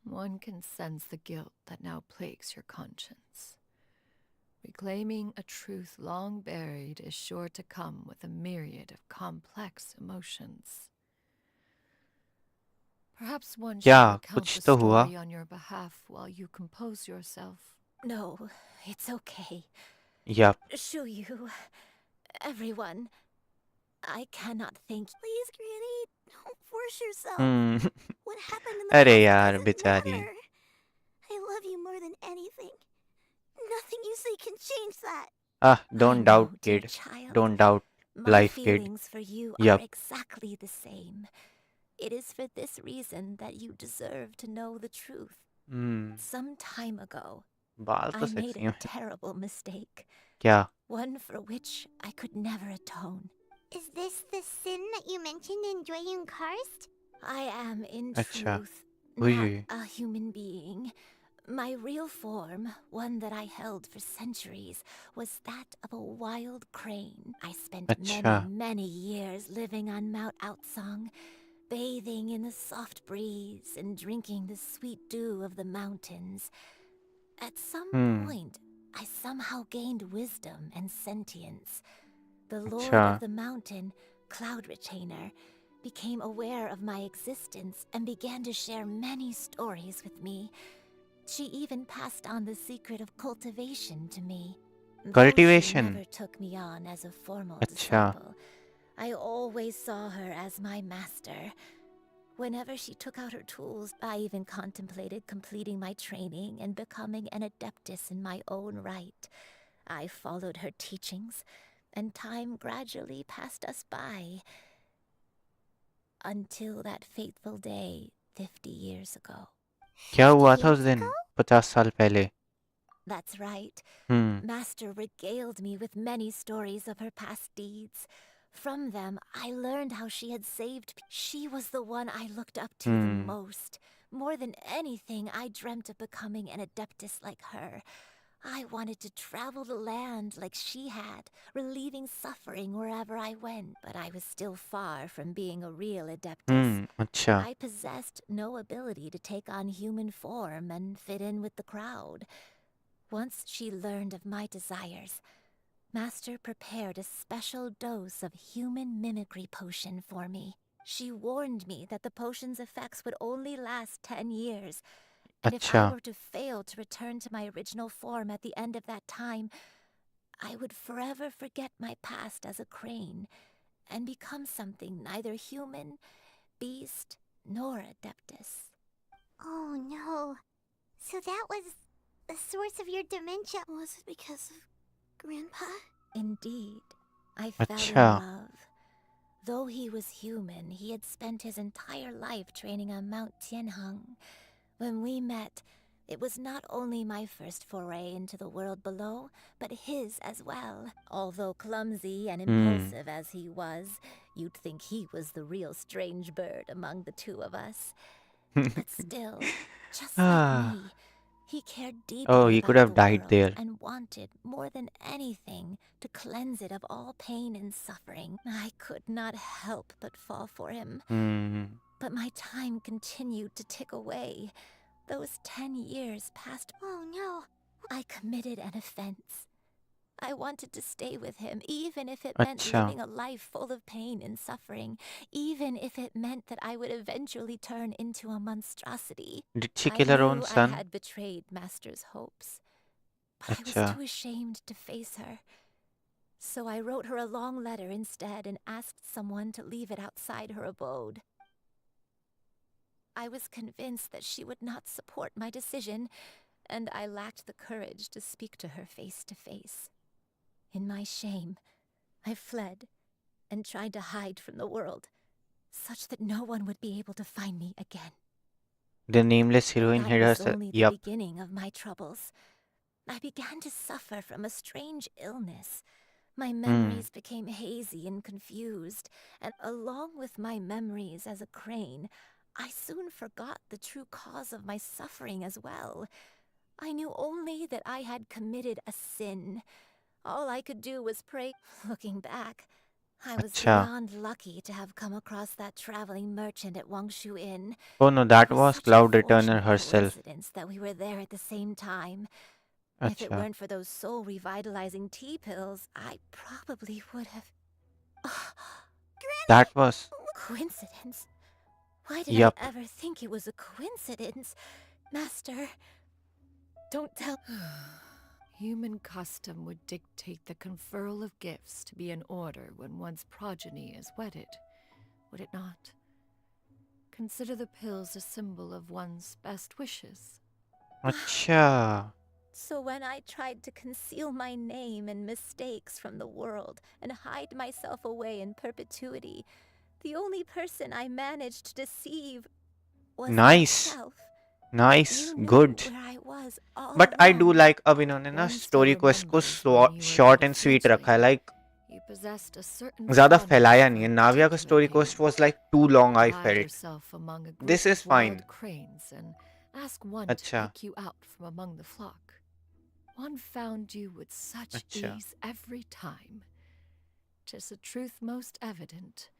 One can sense the guilt that now plagues your conscience. Reclaiming a truth long buried is sure to come with a myriad of complex emotions. Perhaps one should क्या recount कुछ the तो हुआ. story on your behalf while you compose yourself. No, it's okay. Yup. Xianyun, everyone, I cannot thank. Please, Granny, don't force yourself. Hmm. What happened in the अरे past यार doesn't बेचारी. matter. I love you more than anything. Nothing you say can change that. Ah, don't doubt, dear kid. child. Don't doubt My life, kid. feelings for you Yup. are exactly the same. It is for this reason that you deserve to know the truth. Hmm. Some time ago, बाल तो I made sexy a हैं. terrible mistake. क्या? One for which I could never atone. Is this the sin that you mentioned in Xianyun Karst? I am, in अच्छा. truth, Ui. not a human being. My real form, one that I held for centuries, was that of a wild crane. I spent अच्छा. many years living on Mount Outsong, bathing in the soft breeze and drinking the sweet dew of the mountains. At some point, I somehow gained wisdom and sentience. The Lord अच्छा. of the Mountain, Cloud Retainer, became aware of my existence and began to share many stories with me. She even passed on the secret of cultivation to me. Cultivation. Though she never took me on as a formal अच्छा. disciple, I always saw her as my master. Whenever she took out her tools, I even contemplated completing my training and becoming an adeptus in my own right. I followed her teachings, and time gradually passed us by. Until that fateful day 50 years ago. क्या हुआ था उस दिन 50 साल पहले. That's right. Hmm. Master regaled me with many stories of her past deeds. From them, I learned how she had saved. She was the one I looked up to the most. More than anything, I dreamt of becoming an adeptus like her. I wanted to travel the land like she had, relieving suffering wherever I went, but I was still far from being a real adeptus. अच्छा I possessed no ability to take on human form and fit in with the crowd. Once she learned of my desires, Master prepared a special dose of human mimicry potion for me. She warned me that the potion's effects would only last 10 years, and if I अच्छा were to fail to return to my original form at the end of that time, I would forever forget my past as a crane and become something neither human, beast, nor adeptus. Oh no. So that was the source of your dementia. Was it because of Grandpa? Indeed, I fell in अच्छा love. Though he was human, he had spent his entire life training on Mount Tianheng. When we met, it was not only my first foray into the world below, but his as well. Although clumsy and impulsive as he was, you'd think he was the real strange bird among the two of us. But still, just like me, he cared Oh, deeply he could about have the died world there. and wanted, more than anything, to cleanse it of all pain and suffering. I could not help but fall for him. But my time continued to tick away. Those 10 years passed. Oh no. I committed an offense. I wanted to stay with him, even if it meant अच्छा living a life full of pain and suffering, even if it meant that I would eventually turn into a monstrosity. Did she I kill her own knew I son? had betrayed Master's hopes, but I was अच्छा too ashamed to face her. So I wrote her a long letter instead and asked someone to leave it outside her abode. I was convinced that she would not support my decision, and I lacked the courage to speak to her face to face. In my shame, I fled and tried to hide from the world, such that no one would be able to find me again. The nameless heroine That hid was herself. only the Yup. beginning of my troubles. I began to suffer from a strange illness. My memories became hazy and confused, and along with my memories as a crane, I soon forgot the true cause of my suffering as well. I knew only that I had committed a sin. All I could do was pray. Looking back, I was अच्छा beyond lucky to have come across that traveling merchant at Wangshu Inn. Oh no, that It was was such a Cloud Returner fortunate herself. coincidence that we were there at the same time. If it अच्छा weren't for those soul-revitalizing tea pills, I probably would have... that was Coincidence? Why did I yup. ever think it was a coincidence? Master, don't tell... Human custom would dictate the conferral of gifts to be in order when one's progeny is wedded, would it not? Consider the pills a symbol of one's best wishes. अच्छा So when I tried to conceal my name and mistakes from the world and hide myself away in perpetuity, the only person I managed to deceive was nice myself. nice You knew good. where I was all But I do along. like अब इन्होंने ना One still story quest को remembers when you were short but a and sweet रखा है fledgling. Like You possessed a certain ज्यादा fondness फैलाया for नहीं है a नाविया का particular story game. Quest was like too long I Hide felt yourself among a this group is of fine wild cranes and ask one to अच्छा pick you out from among the flock. One found you with such अच्छा ease every time. 'Tis a truth most evident.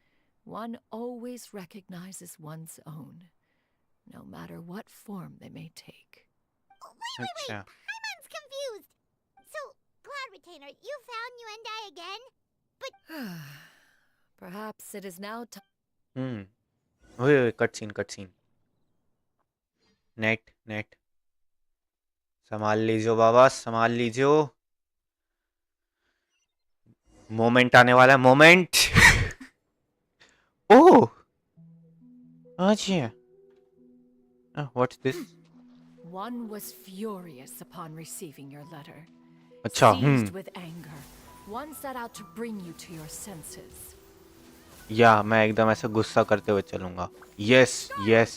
One always recognizes one's own, no matter what form they may take. Oh, wait! अच्छा Paimon's confused! So, Cloud Retainer, you found Yuendai again? But... Perhaps it is now time. ओए ओए cut scene net net संभाल लीजियो बाबा संभाल लीजियो moment आने वाला है moment ओह अच्छा what's this One was furious upon receiving your letter. अच्छा Seized with anger, one set out to bring you to your senses. या मैं एकदम ऐसे गुस्सा करते हुए चलूंगा yes yes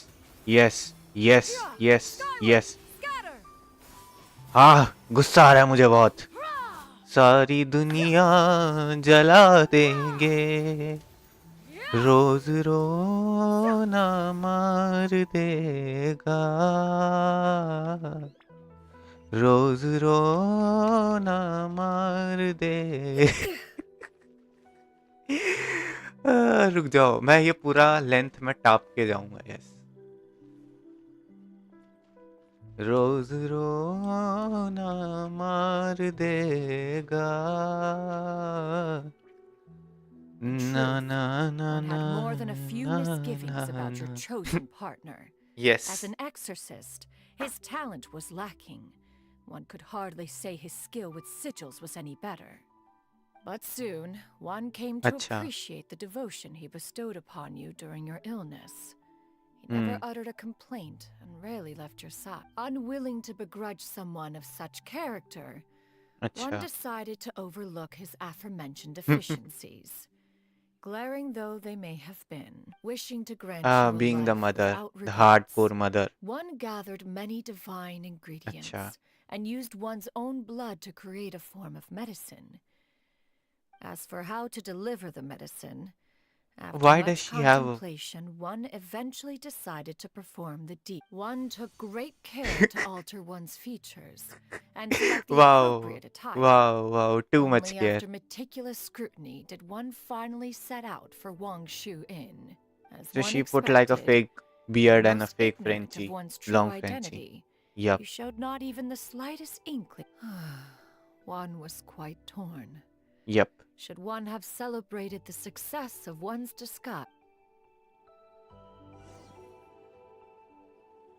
yes yes yes yes हाँ गुस्सा आ रहा है मुझे बहुत सारी दुनिया जला देंगे रोज रोना मार देगा रोज रोना मार दे। रुक जाओ, मैं ये पूरा लेंथ में टाप के जाऊंगा। यस, रोज रोना मार देगा, ना ना ना One ना had more than a few ना misgivings about your ना। chosen partner. Yes. As an exorcist, his talent was lacking. One could hardly say his skill with sigils was any better. But soon, one came to अच्छा। appreciate the devotion he bestowed upon you during your illness. He never uttered a complaint and rarely left your side. Unwilling to begrudge someone of such character, one अच्छा। decided to overlook his aforementioned deficiencies. Glaring though they may have been, wishing to grant you a Being the life mother, without the regrets, hardcore mother. one gathered many divine ingredients अच्छा। and used one's own blood to create a form of medicine. As for how to deliver the medicine, after Why much does she have? contemplation, one eventually decided to perform the deed. One took great care to alter one's features and select the Wow, appropriate attire. wow, too much Only care. after meticulous scrutiny did one finally set out for Wang Shu Inn. As So one she put like a expected, fake beard and a most fake ignorant Frenchie, of one's true long Frenchie. identity, Yup. you showed not even the slightest inkling. One was quite torn. Yup. Should one have celebrated the success of one's disguise?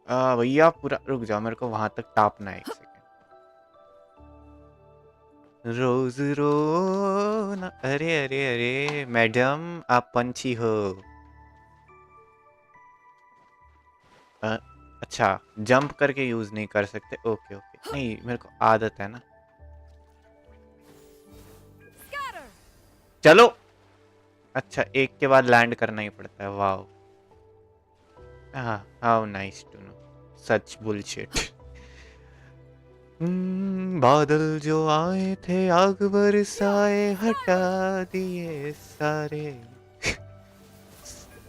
भैया पूरा रुक जाओ, मेरे को वहां तक टापना है। एक सेकंड। रोज रोना, अरे अरे अरे मैडम आप पंछी हो। अच्छा, जंप करके यूज नहीं कर सकते। ओके ओके, नहीं मेरे को आदत है ना। चलो, अच्छा एक के बाद लैंड करना ही पड़ता है। Wow, how nice to know such bullshit. बादल जो आए थे आग बरसाए हटा दिए सारे,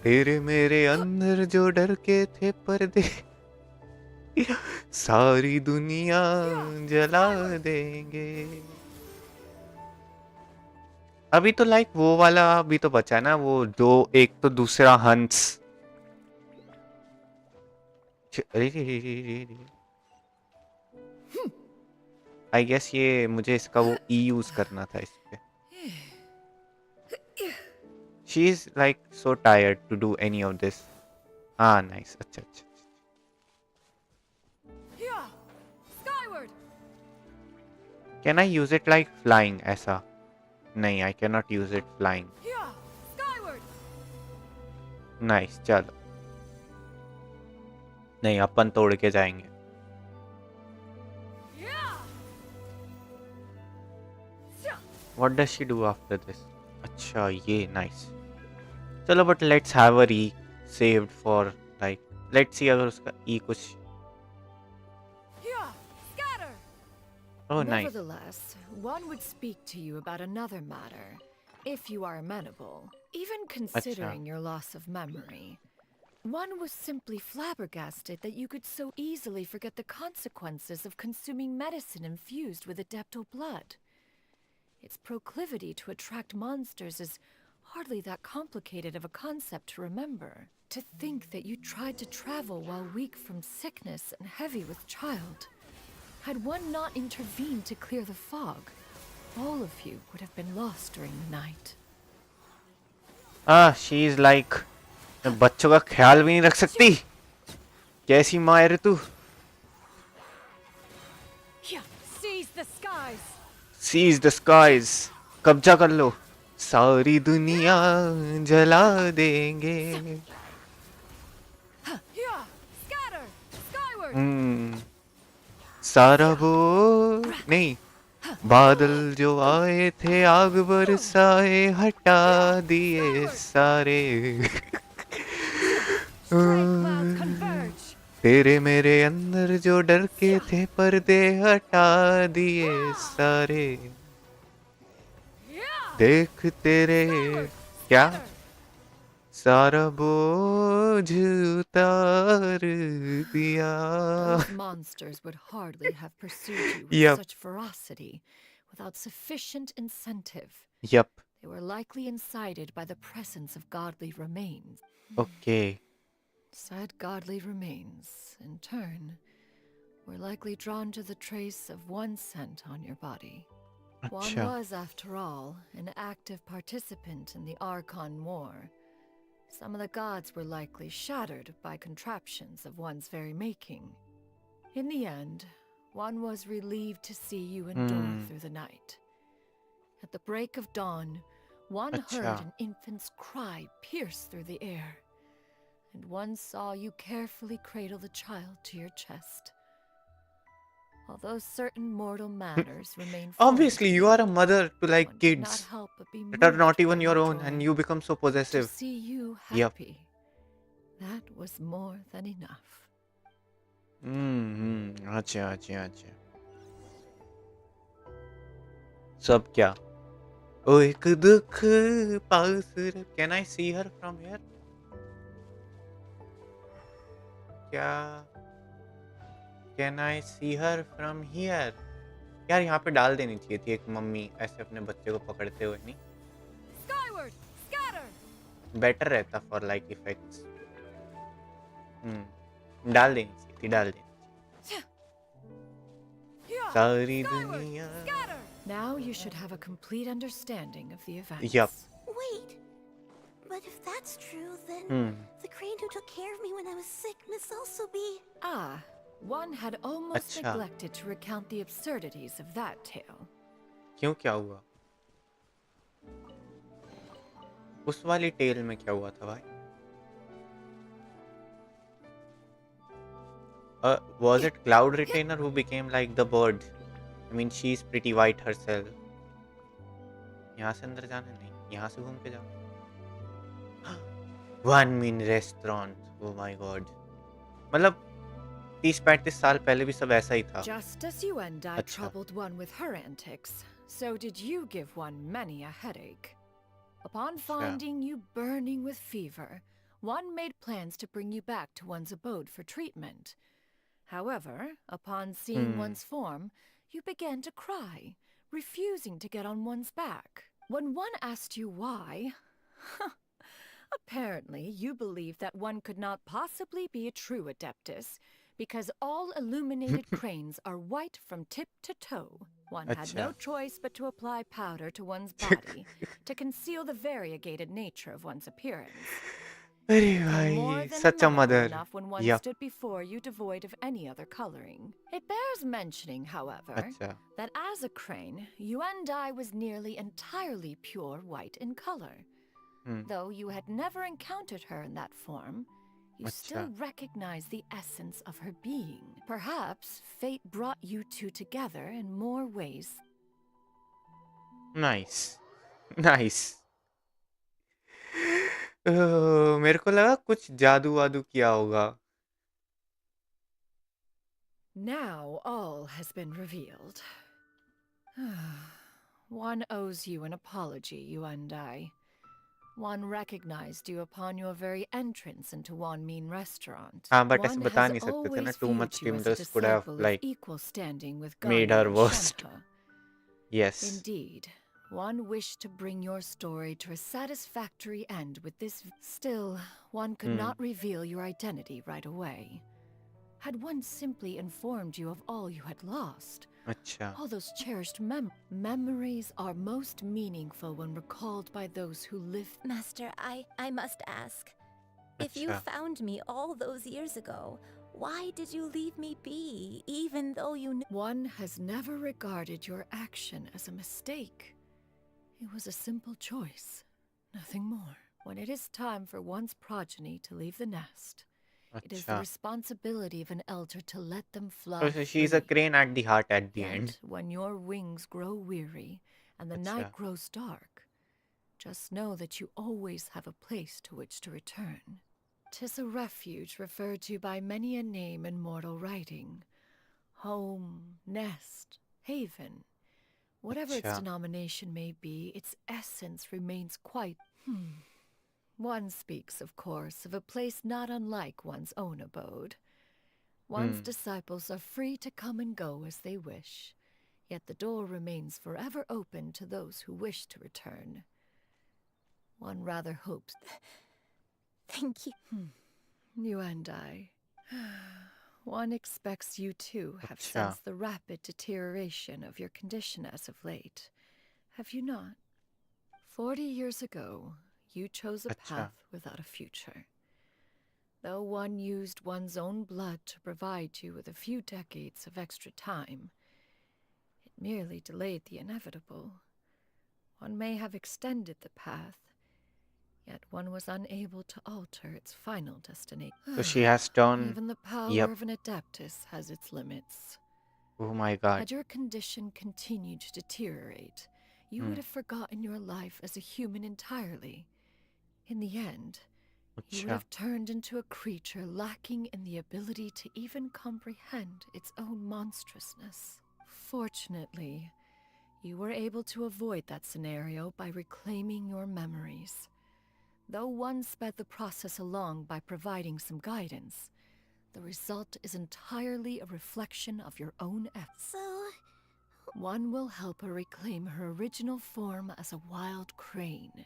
तेरे मेरे अंदर जो डर के थे पर्दे सारी दुनिया जला देंगे। अभी तो लाइक वो वाला भी तो बचा ना, वो दो, एक तो दूसरा हंस। आई गेस ये मुझे इसका वो ई यूज करना था इस पे। She is like so tired to do any of this. हाँ नाइस, अच्छा अच्छा। Can I use it like flying? ऐसा नहीं, I can not use it flying. Nice, चलो नहीं अपन तोड़ के जाएंगे। What does she do after this? अच्छा ये नाइस। चलो बट लेट्स हैव अ री saved for like, let's see अगर उसका ई कुछ। Oh, nice. Nevertheless, one would speak to you about another matter, if you are amenable. Even considering your loss of memory, one was simply flabbergasted that you could so easily forget the consequences of consuming medicine infused with adeptal blood. Its proclivity to attract monsters is hardly that complicated of a concept to remember. To think that you tried to travel while weak from sickness and heavy with child. Had one not intervened to clear the fog, all of you would have been lost during the night. She is like, बच्चों का ख्याल भी नहीं रख सकती। कैसी माँ है रे तू? Seize the skies. Seize the skies. कब्जा कर लो, सारी दुनिया जला देंगे। सारा वो नहीं, बादल जो आए थे आग बरसाए हटा दिए सारे। तेरे मेरे अंदर जो डर के थे पर्दे हटा दिए सारे। देख तेरे क्या सारा बोझ उतार दिया. Those monsters would hardly have pursued you with Yep. such ferocity without sufficient incentive. Yep. They were likely incited by the presence of godly remains. Okay. Said godly remains, in turn, were likely drawn to the trace of one scent on your body. One अच्छा. was, after all, an active participant in the Archon War. Some of the gods were likely shattered by contraptions of one's very making. In the end, one was relieved to see you endure through the night. At the break of dawn, one heard an infant's cry pierce through the air, and one saw you carefully cradle the child to your chest. Although certain mortal manners remain foreign Obviously, to you are a mother to like one could not kids help but be that are moved not by even your your own, joy. and you become so To possessive. see you Yep. happy, that was more than enough. अच्छा अच्छा अच्छा. सब क्या? ओ एक दुख पास रख. Can I see her from here? क्या? Can I see her from here? यार यहाँ पे डाल देनी चाहिए थी एक मम्मी ऐसे अपने बच्चे को पकड़ते हुए, नहीं? Skyward, scatter! बेटर रहता फॉर लाइक इफेक्ट्स. डाल देनी चाहिए थी, डाल देनी. सारी दुनिया. Now you should have a complete understanding of the events. Yup. Wait, but if that's true, then the crane who took care of me when I was sick must also be... Ah, one had almost Acha. neglected to recount the absurdities of that tale. क्यों क्या हुआ? उस वाली tell में क्या हुआ था भाई? Was it Cloud Retainer who became like the bird? I mean, she's pretty white herself. यहाँ से अंदर जाना नहीं, यहाँ से घूम के जाओ. One mean restaurant. Oh my god. मतलब 30-35 साल पहले भी सब ऐसा ही था. Just as you and I troubled one with her antics, so did you give one many a headache. Upon finding you burning with fever, one made plans to bring you back to one's abode for treatment. However, upon seeing one's form, you began to cry, refusing to get on one's back. When one asked you why, apparently you believed that one could not possibly be a true adeptus, because all illuminated cranes are white from tip to toe. One had no choice but to apply powder to one's body to conceal the variegated nature of one's appearance. अरे More भाई, than such a amenable mother. enough when one Yup. stood before you devoid of any other coloring. It bears mentioning, however, अच्छा. that as a crane, you and I was nearly entirely pure white in color. Though you had never encountered her in that form, you still recognized the essence of her being. Perhaps fate brought you two together in more ways. Nice. Nice. मेरे को लगा कुछ जादू वादू किया होगा. Now all has been revealed. One owes you an apology, you and I. One recognized you upon your very entrance into one mean restaurant. हाँ, but ऐसे One बता has नहीं सकते थे ना. always Too viewed much you as a stimulus could have disciple of like equal standing with made Ganya her and worst. Shenhe. Yes. Indeed, one wished to bring your story to a satisfactory end with this. Still, one could not reveal your identity right away. Had one simply informed you of all you had lost, अच्छा. all those cherished memories are most meaningful when recalled by those who live. Master, I must ask. If you found me all those years ago, why did you leave me be, even though you knew? One has never regarded your action as a mistake. It was a simple choice, nothing more. When it is time for one's progeny to leave the nest, it is the responsibility of an elder to let them fly. So she's a crane at the heart at the Yet, end. when your wings grow weary and the night grows dark, just know that you always have a place to which to return. 'Tis a refuge referred to by many a name in mortal writing. Home, nest, haven. Whatever its denomination may be, its essence remains quite, One speaks, of course, of a place not unlike one's own abode. One's disciples are free to come and go as they wish, yet the door remains forever open to those who wish to return. One rather hopes... Thank you. You and I. One expects you too have sensed the rapid deterioration of your condition as of late. Have you not? 40 years ago, you chose a path without a future. Though one used one's own blood to provide you with a few decades of extra time, it merely delayed the inevitable. One may have extended the path, yet one was unable to alter its final destination. So she has done. Even the power of an adeptus has its limits. Oh my god. Had your condition continued to deteriorate, you would have forgotten your life as a human entirely. In the end, you would have turned into a creature lacking in the ability to even comprehend its own monstrousness. Fortunately, you were able to avoid that scenario by reclaiming your memories. Though one sped the process along by providing some guidance, the result is entirely a reflection of your own efforts. So... One will help her reclaim her original form as a wild crane.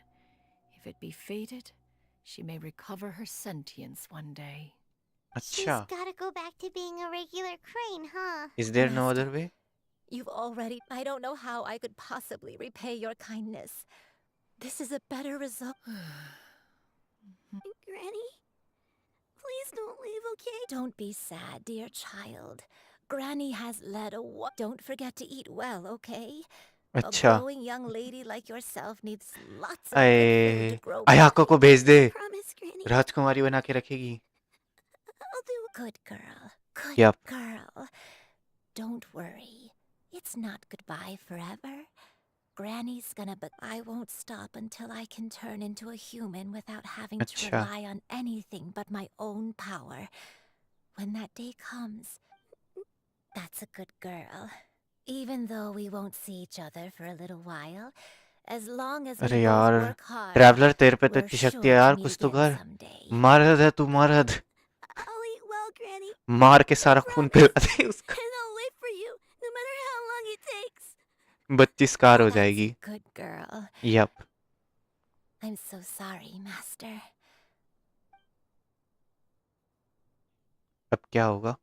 If it be fated, she may recover her sentience one day. She's gotta go back to being a regular crane, huh? Is there no other way? You've already... I don't know how I could possibly repay your kindness. This is a better result. Granny? Please don't leave, okay? Don't be sad, dear child. Granny has led a Don't forget to eat well, okay? A growing young lady like yourself needs lots of good food to grow. Ayako को भेज दे. Promise, Granny. राजकुमारी बना के रखेगी. I'll do it. Good girl. Good girl. Don't worry. It's not goodbye forever. Granny's gonna, but I won't stop until I can turn into a human without having to rely on anything but my own power. When that day comes, that's a good girl. Even though we won't see each other for a little while, as long as we both work hard, traveller तेरे पे तो we're इतनी sure शक्ति है to यार meet कुछ तो again कर. someday. मर्द है तू मर्द. I'll eat well, Granny. मार के सारा खून पिला दे उसका. And I'll wait for you, no matter how long it takes. बच्ची स्कार हो जाएगी. Good girl. Yep. I'm so sorry, Master. अब क्या होगा?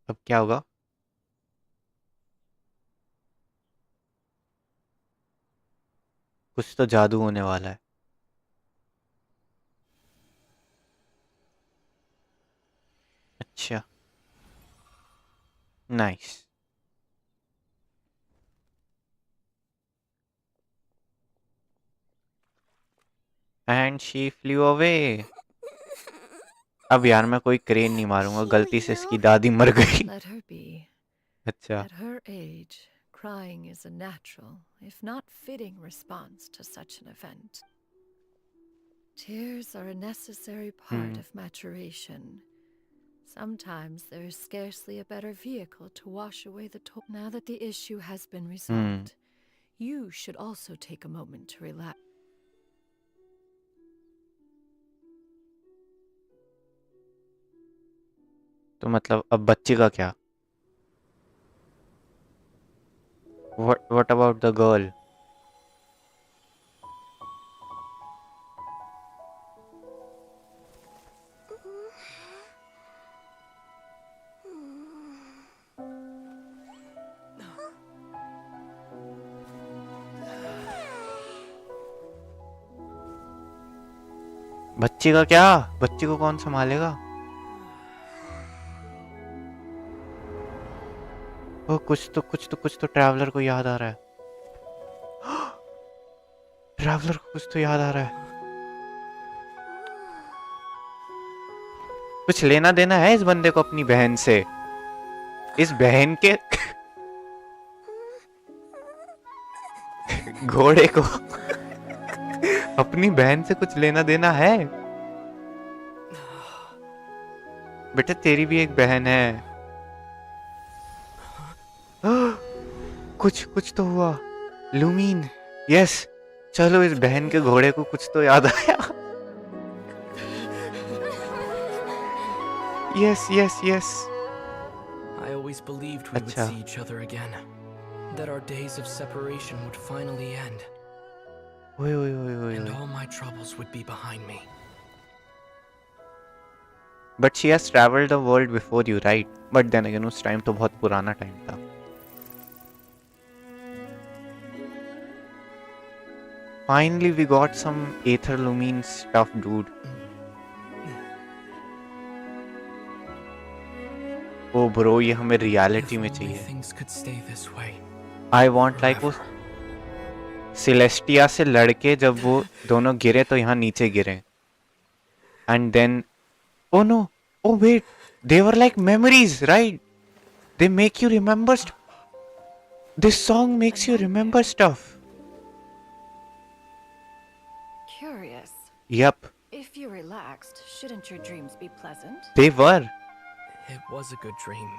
अब क्या होगा? कुछ तो जादू होने वाला है. अच्छा. Nice. And she flew away. अब यार मैं कोई क्रेन नहीं मारूंगा. गलती से इसकी दादी मर गई. Let her be. अच्छा. At her age, crying is a natural, if not fitting, response to such an event. Tears are a necessary part of maturation. Sometimes there is scarcely a better vehicle to wash away the toll. Now that the issue has been resolved, you should also take a moment to relax. तो मतलब अब बच्ची का क्या? What about the girl? बच्ची का क्या? बच्ची को कौन संभालेगा? वो कुछ तो ट्रैवलर को याद आ रहा है. ट्रैवलर को कुछ तो याद आ रहा है. कुछ लेना देना है इस बंदे को अपनी बहन से. इस बहन के घोड़े को अपनी बहन से कुछ लेना देना है. बेटा तेरी भी एक बहन है. कुछ तो हुआ. लूमीन. यस. चलो इस बहन के घोड़े को कुछ तो याद आया. Yes, yes, yes. I always believed we would अच्छा. see each other again. That our days of separation would finally end. And all my troubles would be behind me. But she has traveled the world before you, right? But then again, उस time तो बहुत पुराना time था. Finally, we got some Aether Lumine stuff, dude. Oh bro, ये हमें reality में चाहिए. Things could stay this way. I want like वो Celestia से लड़के जब वो दोनों गिरे तो यहाँ नीचे गिरे. And then, oh no, oh wait, they were like memories, right? They make you remember stuff. This song makes you remember stuff. Curious. Yep. If you're relaxed, shouldn't your dreams be pleasant? They were. It was a good dream.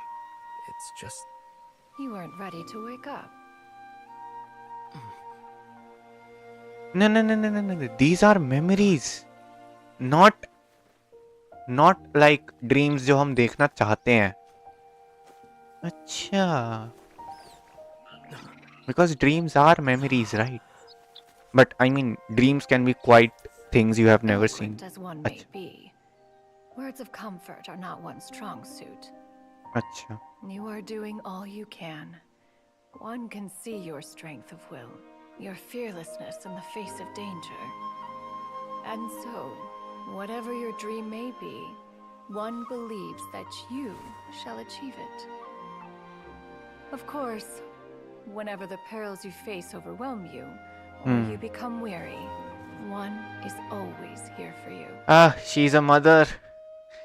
It's just... You weren't ready to wake up. No. These are memories. Not like dreams जो हम देखना चाहते हैं. अच्छा. Because dreams are memories, right? But I mean, dreams can be quite things you have never seen. As one may be, words of comfort are not one's strong suit. अच्छा. You are doing all you can. One can see your strength of will, your fearlessness in the face of danger. And so, whatever your dream may be, one believes that you shall achieve it. Of course, whenever the perils you face overwhelm you, or you become weary, one is always here for you. Ah, she's a mother.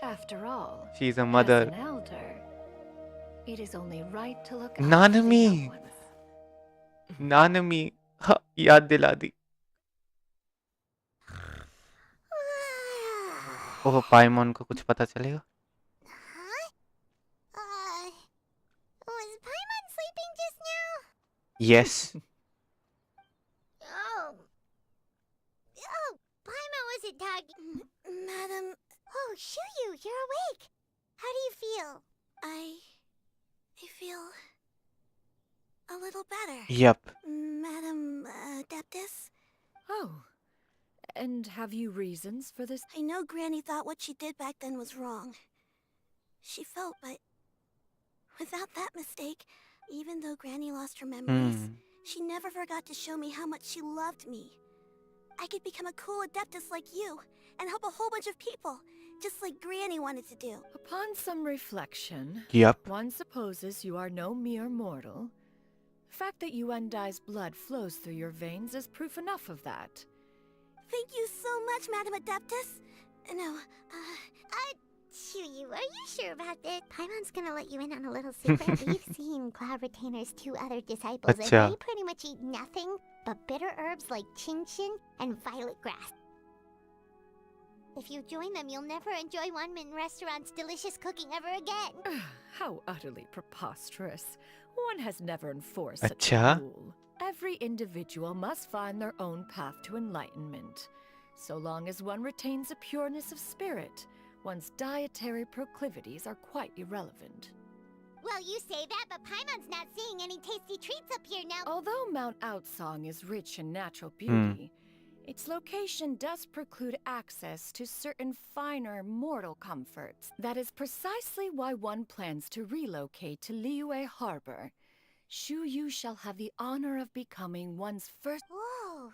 After all, she's a mother. As an elder, it is only right to look after Nanami. Nanami. Ha, याद दिला दी. ओह, पाइमॉन को कुछ पता चलेगा? Was Paimon sleeping just now? Yes. Paimon wasn't talking. Madam. Oh, Xianyun, you're awake. How do you feel? I feel a little better. Yep. Madam Adeptus? Oh. And have you reasons for this? I know Granny thought what she did back then was wrong. She felt, but without that mistake, even though Granny lost her memories, she never forgot to show me how much she loved me. I could become a cool Adeptus like you, and help a whole bunch of people, just like Granny wanted to do. Upon some reflection, yep. One supposes you are no mere mortal. The fact that Yuendai's blood flows through your veins is proof enough of that. Thank you so much, Madam Adeptus. No, Xianyun, are you sure about this? Paimon's gonna let you in on a little secret. We've seen Cloud Retainer's 2 other disciples, and they pretty much eat nothing but bitter herbs like Xianyun and violet grass. If you join them, you'll never enjoy One Min Restaurant's delicious cooking ever again. How utterly preposterous. One has never enforced such a rule. Every individual must find their own path to enlightenment. So long as one retains a pureness of spirit, one's dietary proclivities are quite irrelevant. Well, you say that, but Paimon's not seeing any tasty treats up here now. Although Mount Outsong is rich in natural beauty, its location does preclude access to certain finer mortal comforts. That is precisely why one plans to relocate to Liyue Harbor. Xianyun shall have the honor of becoming one's first... Whoa!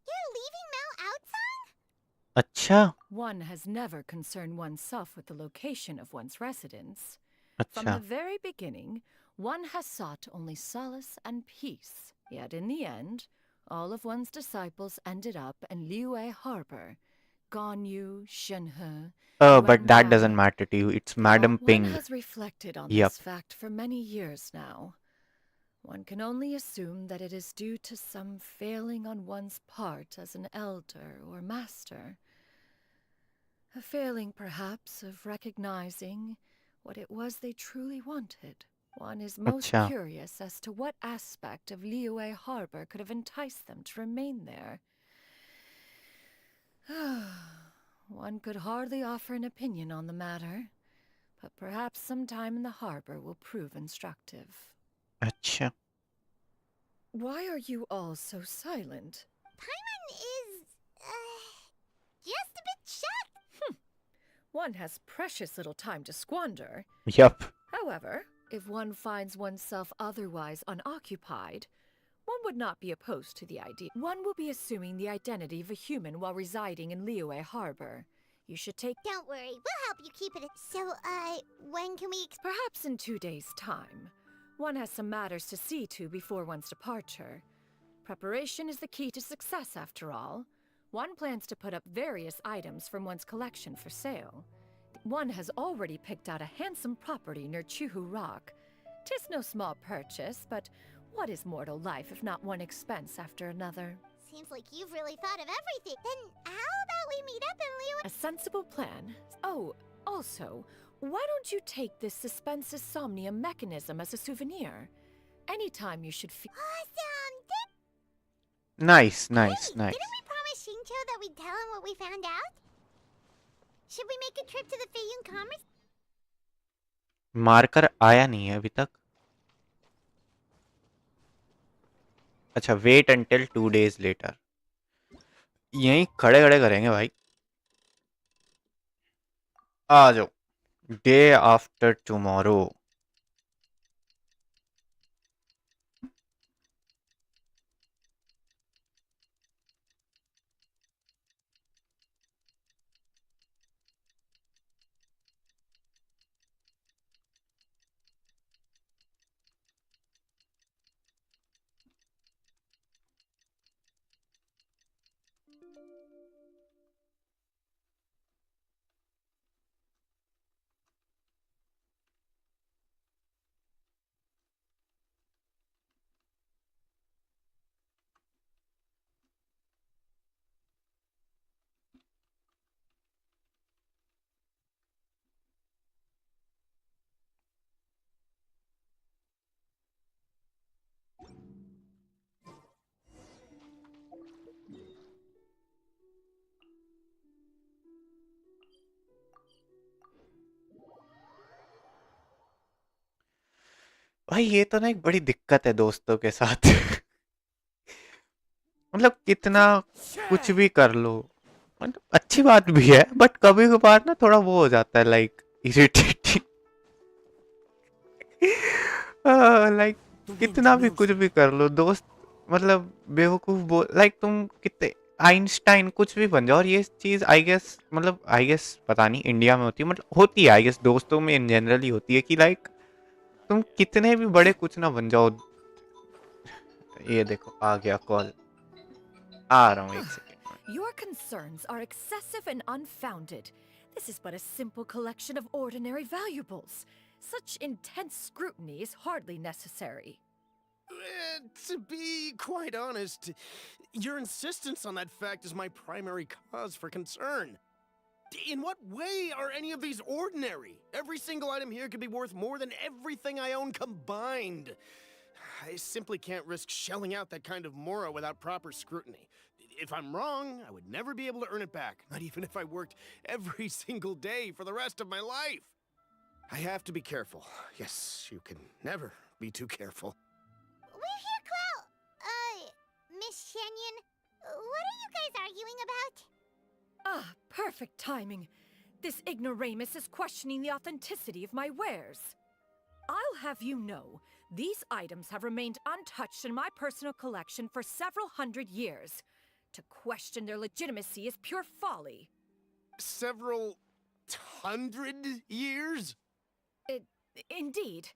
You're leaving Mount Outsong? Acha. One has never concerned oneself with the location of one's residence. Acha. From the very beginning, one has sought only solace and peace. Yet in the end, all of one's disciples ended up in Liyue Harbor. Ganyu, Shenhe... Oh, but that doesn't matter to you. It's Madam Ping. One has reflected on this fact for many years now. One can only assume that it is due to some failing on one's part as an elder or master. A failing, perhaps, of recognizing what it was they truly wanted. One is most curious as to what aspect of Liyue Harbor could have enticed them to remain there. One could hardly offer an opinion on the matter, But perhaps some time in the harbor will prove instructive. अच्छा Why are you all so silent? Paimon is, just a bit shocked. One has precious little time to squander. Yup. However, if one finds oneself otherwise unoccupied, one would not be opposed to the idea. One will be assuming the identity of a human while residing in Liyue Harbor. You should take— Don't worry, we'll help you keep it. So, when can we— Perhaps in 2 days' time. One has some matters to see to before one's departure. Preparation is the key to success, after all. One plans to put up various items from one's collection for sale. One has already picked out a handsome property near Chuhu Rock. 'Tis no small purchase, but what is mortal life if not one expense after another? Seems like you've really thought of everything. Then how about we meet up in Liyue? A sensible plan. Oh, also, why don't you take this suspense somnium mechanism as a souvenir? Anytime you should feel— Awesome! Nice. Didn't we promise Shincho that we'd tell him what we found out? Should we make a trip to the Feiyun Commerce? Marker आया नहीं है अभी तक. अच्छा wait until 2 days later. यहीं खड़े खड़े करेंगे भाई. आ जाओ. Day after tomorrow. भाई ये तो ना एक बड़ी दिक्कत है दोस्तों के साथ. मतलब कितना कुछ भी कर लो, मतलब अच्छी बात भी है, बट कभी कभार ना थोड़ा वो हो जाता है लाइक इरिटेटिंग. लाइक कितना भी कुछ भी कर लो दोस्त, मतलब बेवकूफ लाइक तुम कितने आइंस्टाइन कुछ भी बन जाओ. और ये चीज आई गेस पता नहीं इंडिया में होती है, मतलब होती है आई गेस दोस्तों में इन जनरली होती है कि लाइक तुम कितने भी बड़े कुछ ना बन जाओ. ये देखो आ गया कॉल. आ रहा हूँ एक second. Your concerns are excessive and unfounded. This is but a simple collection of ordinary valuables. Such intense scrutiny is hardly necessary. To be quite honest, your insistence on that fact is my primary cause for concern. In what way are any of these ordinary? Every single item here could be worth more than everything I own combined. I simply can't risk shelling out that kind of mora without proper scrutiny. If I'm wrong, I would never be able to earn it back, not even if I worked every single day for the rest of my life. I have to be careful. Yes, you can never be too careful. We're here, Clow. Miss Xianyun, what are you guys arguing about? Ah, perfect timing. This ignoramus is questioning the authenticity of my wares. I'll have you know, these items have remained untouched in my personal collection for several hundred years. To question their legitimacy is pure folly. Several hundred years? Indeed.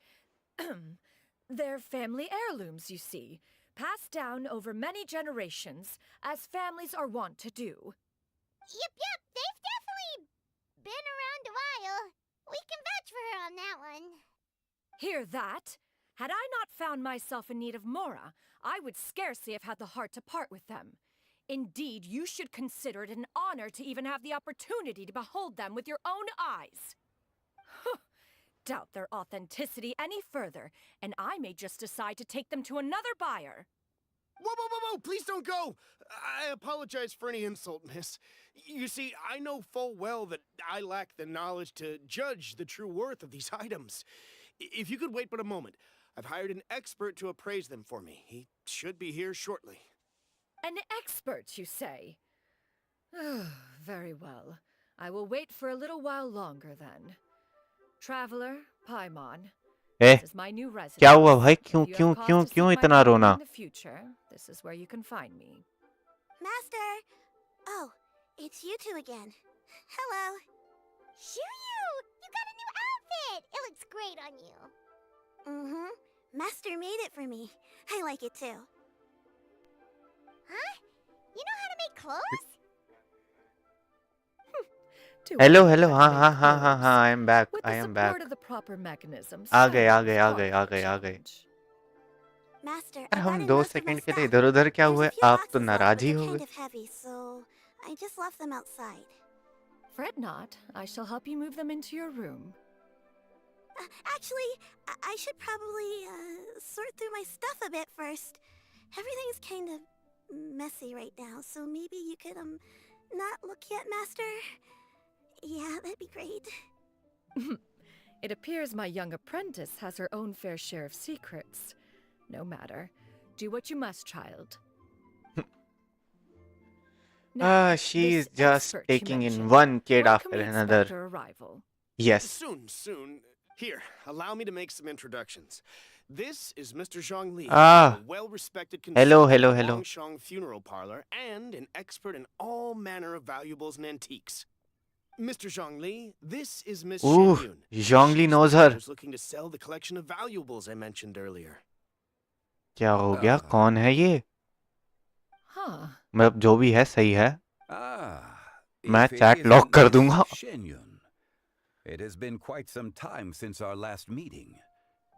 They're family heirlooms, you see, passed down over many generations, as families are wont to do. Yep, they've definitely been around a while. We can vouch for her on that one. Hear that? Had I not found myself in need of mora, I would scarcely have had the heart to part with them. Indeed, you should consider it an honor to even have the opportunity to behold them with your own eyes. Doubt their authenticity any further, and I may just decide to take them to another buyer. Whoa, please don't go! I apologize for any insult, miss. You see, I know full well that I lack the knowledge to judge the true worth of these items. If you could wait but a moment, I've hired an expert to appraise them for me. He should be here shortly. An expert, you say? Very well. I will wait for a little while longer then. Traveler, Paimon. This is my new residence. क्या हुआ भाई? If you have cause to seek क्यों my इतना company रोना? in the future, this is where you can find me. Master! Oh, it's you two again. Hello. Xianyun! You got a new outfit! It looks great on you. Mm-hmm. Master made it for me. I like it too. Huh? You know how to make clothes? Hello. हाँ, I am back. With I the am support back. of the proper mechanisms. आ गए. Master, यार I हम brought 2 in most of my second के stuff. लिए इधर-उधर क्या There's हुए? a few आप तो boxes left, नाराज but ही they're हो kind गए. of heavy, so I just left them outside. Fret not. I shall help you move them into your room. Actually, I should probably sort through my stuff a bit first. Everything's kind of messy right now, so maybe you could not look yet, Master. Yeah, that'd be great. It appears my young apprentice has her own fair share of secrets. No matter. Do what you must, child. She's just taking in one kid after another. Yes. Soon. Here, allow me to make some introductions. This is Mr. Zhongli, Ah. a well-respected Hello. consultant at Longsheng Funeral Parlor and an expert in all manner of valuables and antiques. Mr. Zhongli, this is Miss Xianyun. Zhongli knows her. She's looking to sell the collection of valuables I mentioned earlier. क्या हो गया? कौन है ये? मतलब जो भी है सही है. मैं चैट लॉक कर दूंगा. Xianyun. It has been quite some time since our last meeting.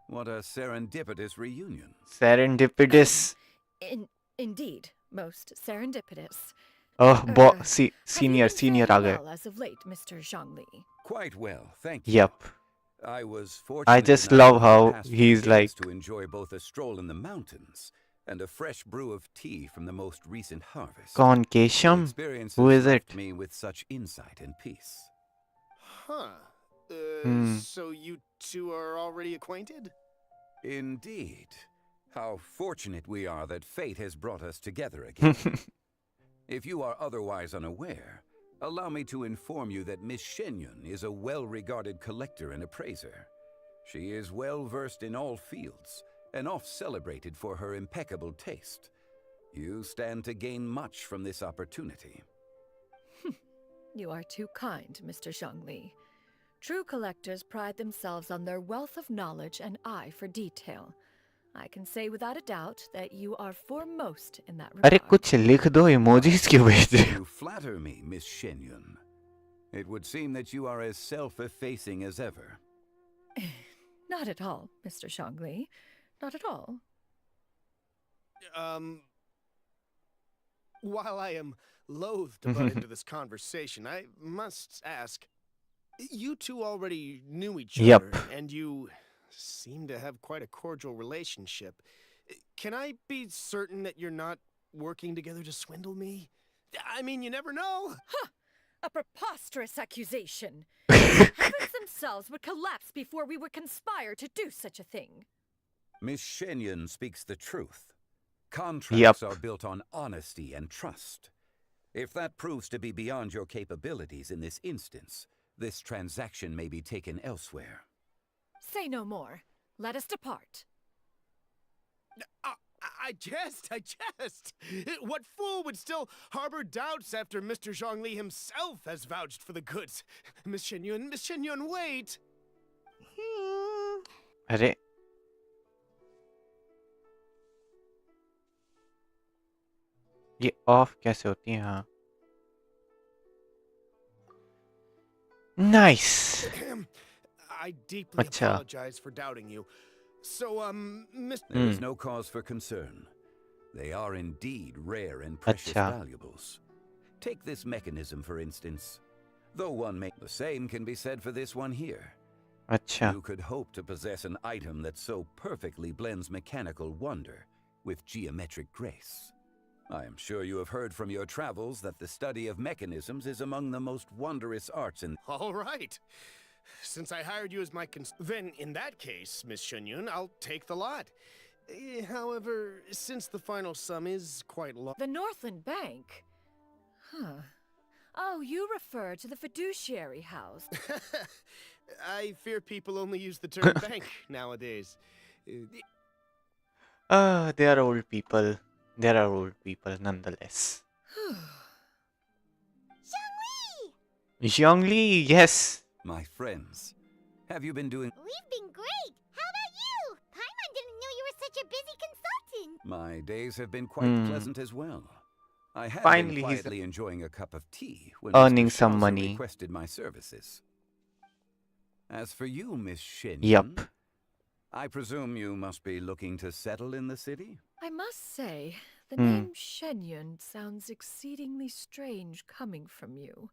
What a serendipitous reunion. Serendipitous. Indeed, most serendipitous. Oh, senior आ गए. Well as of late, Mr. Zhongli. Quite well, thank you. Yep. I was fortunate I just enough love over the how past few he's days like to enjoy both a stroll in the mountains and a fresh brew of tea from the most recent harvest. कौन Qeshm? Experiences Who is left it? me with such insight and peace. Huh. So you two are already acquainted? Indeed. How fortunate we are that fate has brought us together again. If you are otherwise unaware, allow me to inform you that Miss Xianyun is a well-regarded collector and appraiser. She is well-versed in all fields, and oft-celebrated for her impeccable taste. You stand to gain much from this opportunity. You are too kind, Mr. Zhongli. True collectors pride themselves on their wealth of knowledge and eye for detail. I can say without a doubt that you are foremost in that regard. अरे कुछ लिख दो, emojis क्यों भेज रहे हो? You flatter me, Miss Xianyun. It would seem that you are as self-effacing as ever. Not at all, Mr. Zhongli. Not at all. While I am loath to butt into this conversation, I must ask, you two already knew each other, and you seem to have quite a cordial relationship. Can I be certain that you're not working together to swindle me? I mean, you never know. Huh! A preposterous accusation. The heavens themselves would collapse before we would conspire to do such a thing. Miss Xianyun speaks the truth. Contracts are built on honesty and trust. If that proves to be beyond your capabilities in this instance, this transaction may be taken elsewhere. Say no more. Let us depart. I jest. What fool would still harbor doubts after Mr. Zhongli himself has vouched for the goods? Miss Xianyun, wait! अरे ये of कैसे होती है? हाँ Nice. I deeply apologize for doubting you. So, There is no cause for concern. They are indeed rare and precious valuables. Take this mechanism, for instance. Though the same can be said for this one here. You could hope to possess an item that so perfectly blends mechanical wonder with geometric grace. I am sure you have heard from your travels that the study of mechanisms is among the most wondrous arts in... All right. Since I hired you as my then in that case, Miss Xianyun, I'll take the lot. However, since the final sum is quite low... The Northland Bank? Huh. Oh, you refer to the fiduciary house. I fear people only use the term bank nowadays. They are old people. There are old people nonetheless. Zhongli, yes. My friends, have you been doing... We've been great. How about you? Paimon didn't know you were such a busy consultant. My days have been quite pleasant as well. I have Finally, been he's quietly enjoying a cup of tea when earning Mr. some Shaza money. requested my services. As for you, Miss Xianyun, Yup. I presume you must be looking to settle in the city? I must say, the name Xianyun sounds exceedingly strange coming from you.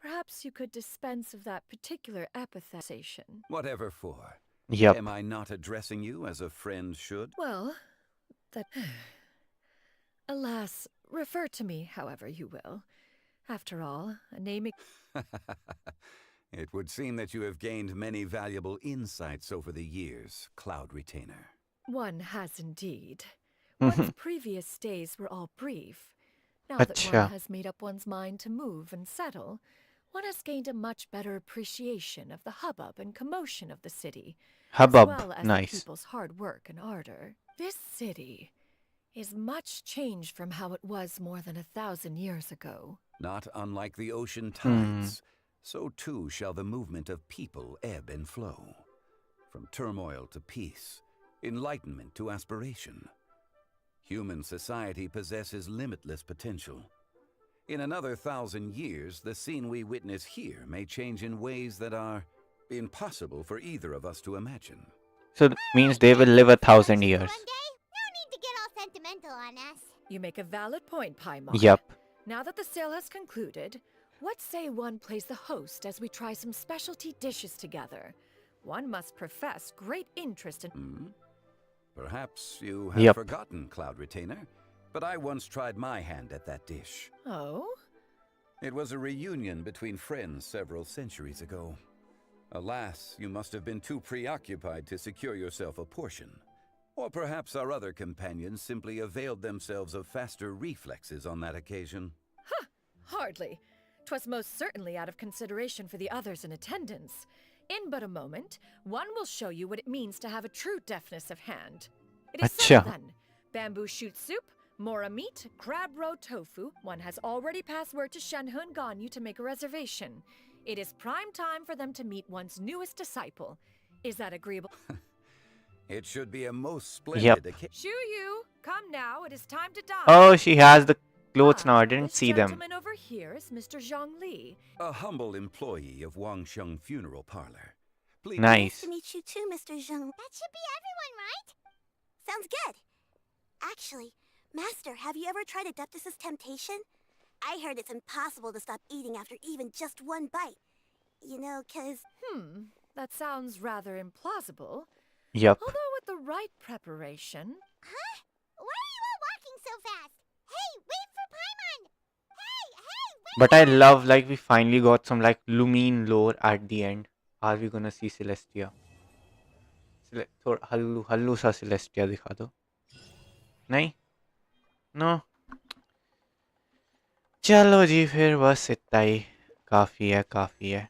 Perhaps you could dispense of that particular epithet. Whatever for. Yup. Am I not addressing you as a friend should? Well, that... Alas, refer to me however you will. After all, a name... It would seem that you have gained many valuable insights over the years, Cloud Retainer. One has indeed. One's previous stays were all brief. Now that one has made up one's mind to move and settle, one has gained a much better appreciation of the hubbub and commotion of the city, Hubbub, as well as nice. the people's hard work and ardor. This city is much changed from how it was more than 1,000 years ago. Not unlike the ocean tides, so too shall the movement of people ebb and flow. From turmoil to peace, enlightenment to aspiration. Human society possesses limitless potential. In another 1,000 years, the scene we witness here may change in ways that are impossible for either of us to imagine. So that means they will live 1,000 years. One day, no need to get all sentimental on us. You make a valid point, Paimon. Yup. Now that the sale has concluded, what say one plays the host as we try some specialty dishes together? One must profess great interest in... Perhaps you have forgotten, Cloud Retainer, but I once tried my hand at that dish. Oh? It was a reunion between friends several centuries ago. Alas, you must have been too preoccupied to secure yourself a portion. Or perhaps our other companions simply availed themselves of faster reflexes on that occasion. Huh! Hardly. 'Twas most certainly out of consideration for the others in attendance. In but a moment, one will show you what it means to have a true deftness of hand. It is settled then. Bamboo shoot soup, mora meat, crab roe tofu. One has already passed word to Shenhe and Ganyu to make a reservation. It is prime time for them to meet one's newest disciple. Is that agreeable? It should be a most splendid occasion. Xianyun, come now. It is time to dine. Oh, she has the clothes now. I didn't see them. This gentleman over here is Mr. Zhongli. A humble employee of Wangsheng Funeral Parlor. Please. Nice. To meet you too, Mr. Zheng. That should be everyone, right? Sounds good. Actually, Master, have you ever tried Adeptus' temptation? I heard it's impossible to stop eating after even just one bite. You know, 'cause... That sounds rather implausible. Yup. Although with the right preparation... Huh? Why are you all walking so fast? Hey, wait for Paimon! Hey, But I love, like, we finally got some, like, Lumine lore at the end. Are we gonna see Celestia? थोड़ा हल्लू सा Celestia दिखा दो. नहीं? No? चलो जी फिर बस इतना ही काफ़ी है.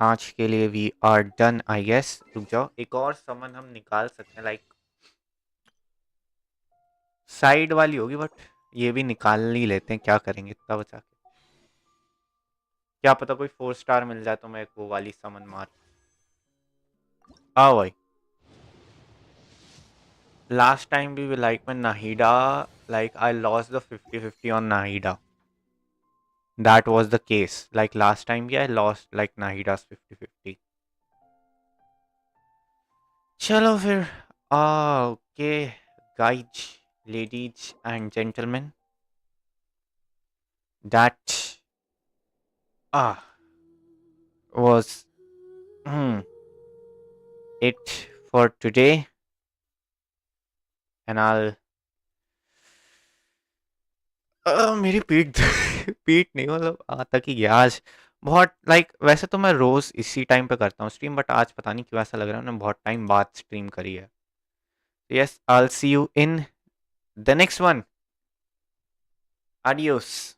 आज के लिए we are done, I guess. रुक जाओ, एक और समन हम निकाल सकते हैं, like साइड वाली होगी, बट ये भी निकाल ही लेते हैं. क्या करेंगे इतना बचा के? क्या पता कोई 4 स्टार मिल जाए तो मैं वो वाली समन मार. आओ भाई. Last time we were like when Nahida, like I lost the 50-50 on Nahida. That was the case. Like last time, I lost like Nahida's 50-50. Chalo fir. Okay, guys, ladies and gentlemen. That was it for today. And I मेरी पीठ पीठ नहीं मतलब तक ही गया आज बहुत वैसे तो मैं रोज इसी टाइम पे करता हूँ स्ट्रीम बट आज पता नहीं क्यों ऐसा लग रहा है मैंने बहुत टाइम बाद स्ट्रीम करी है yes I will see you in the next one adios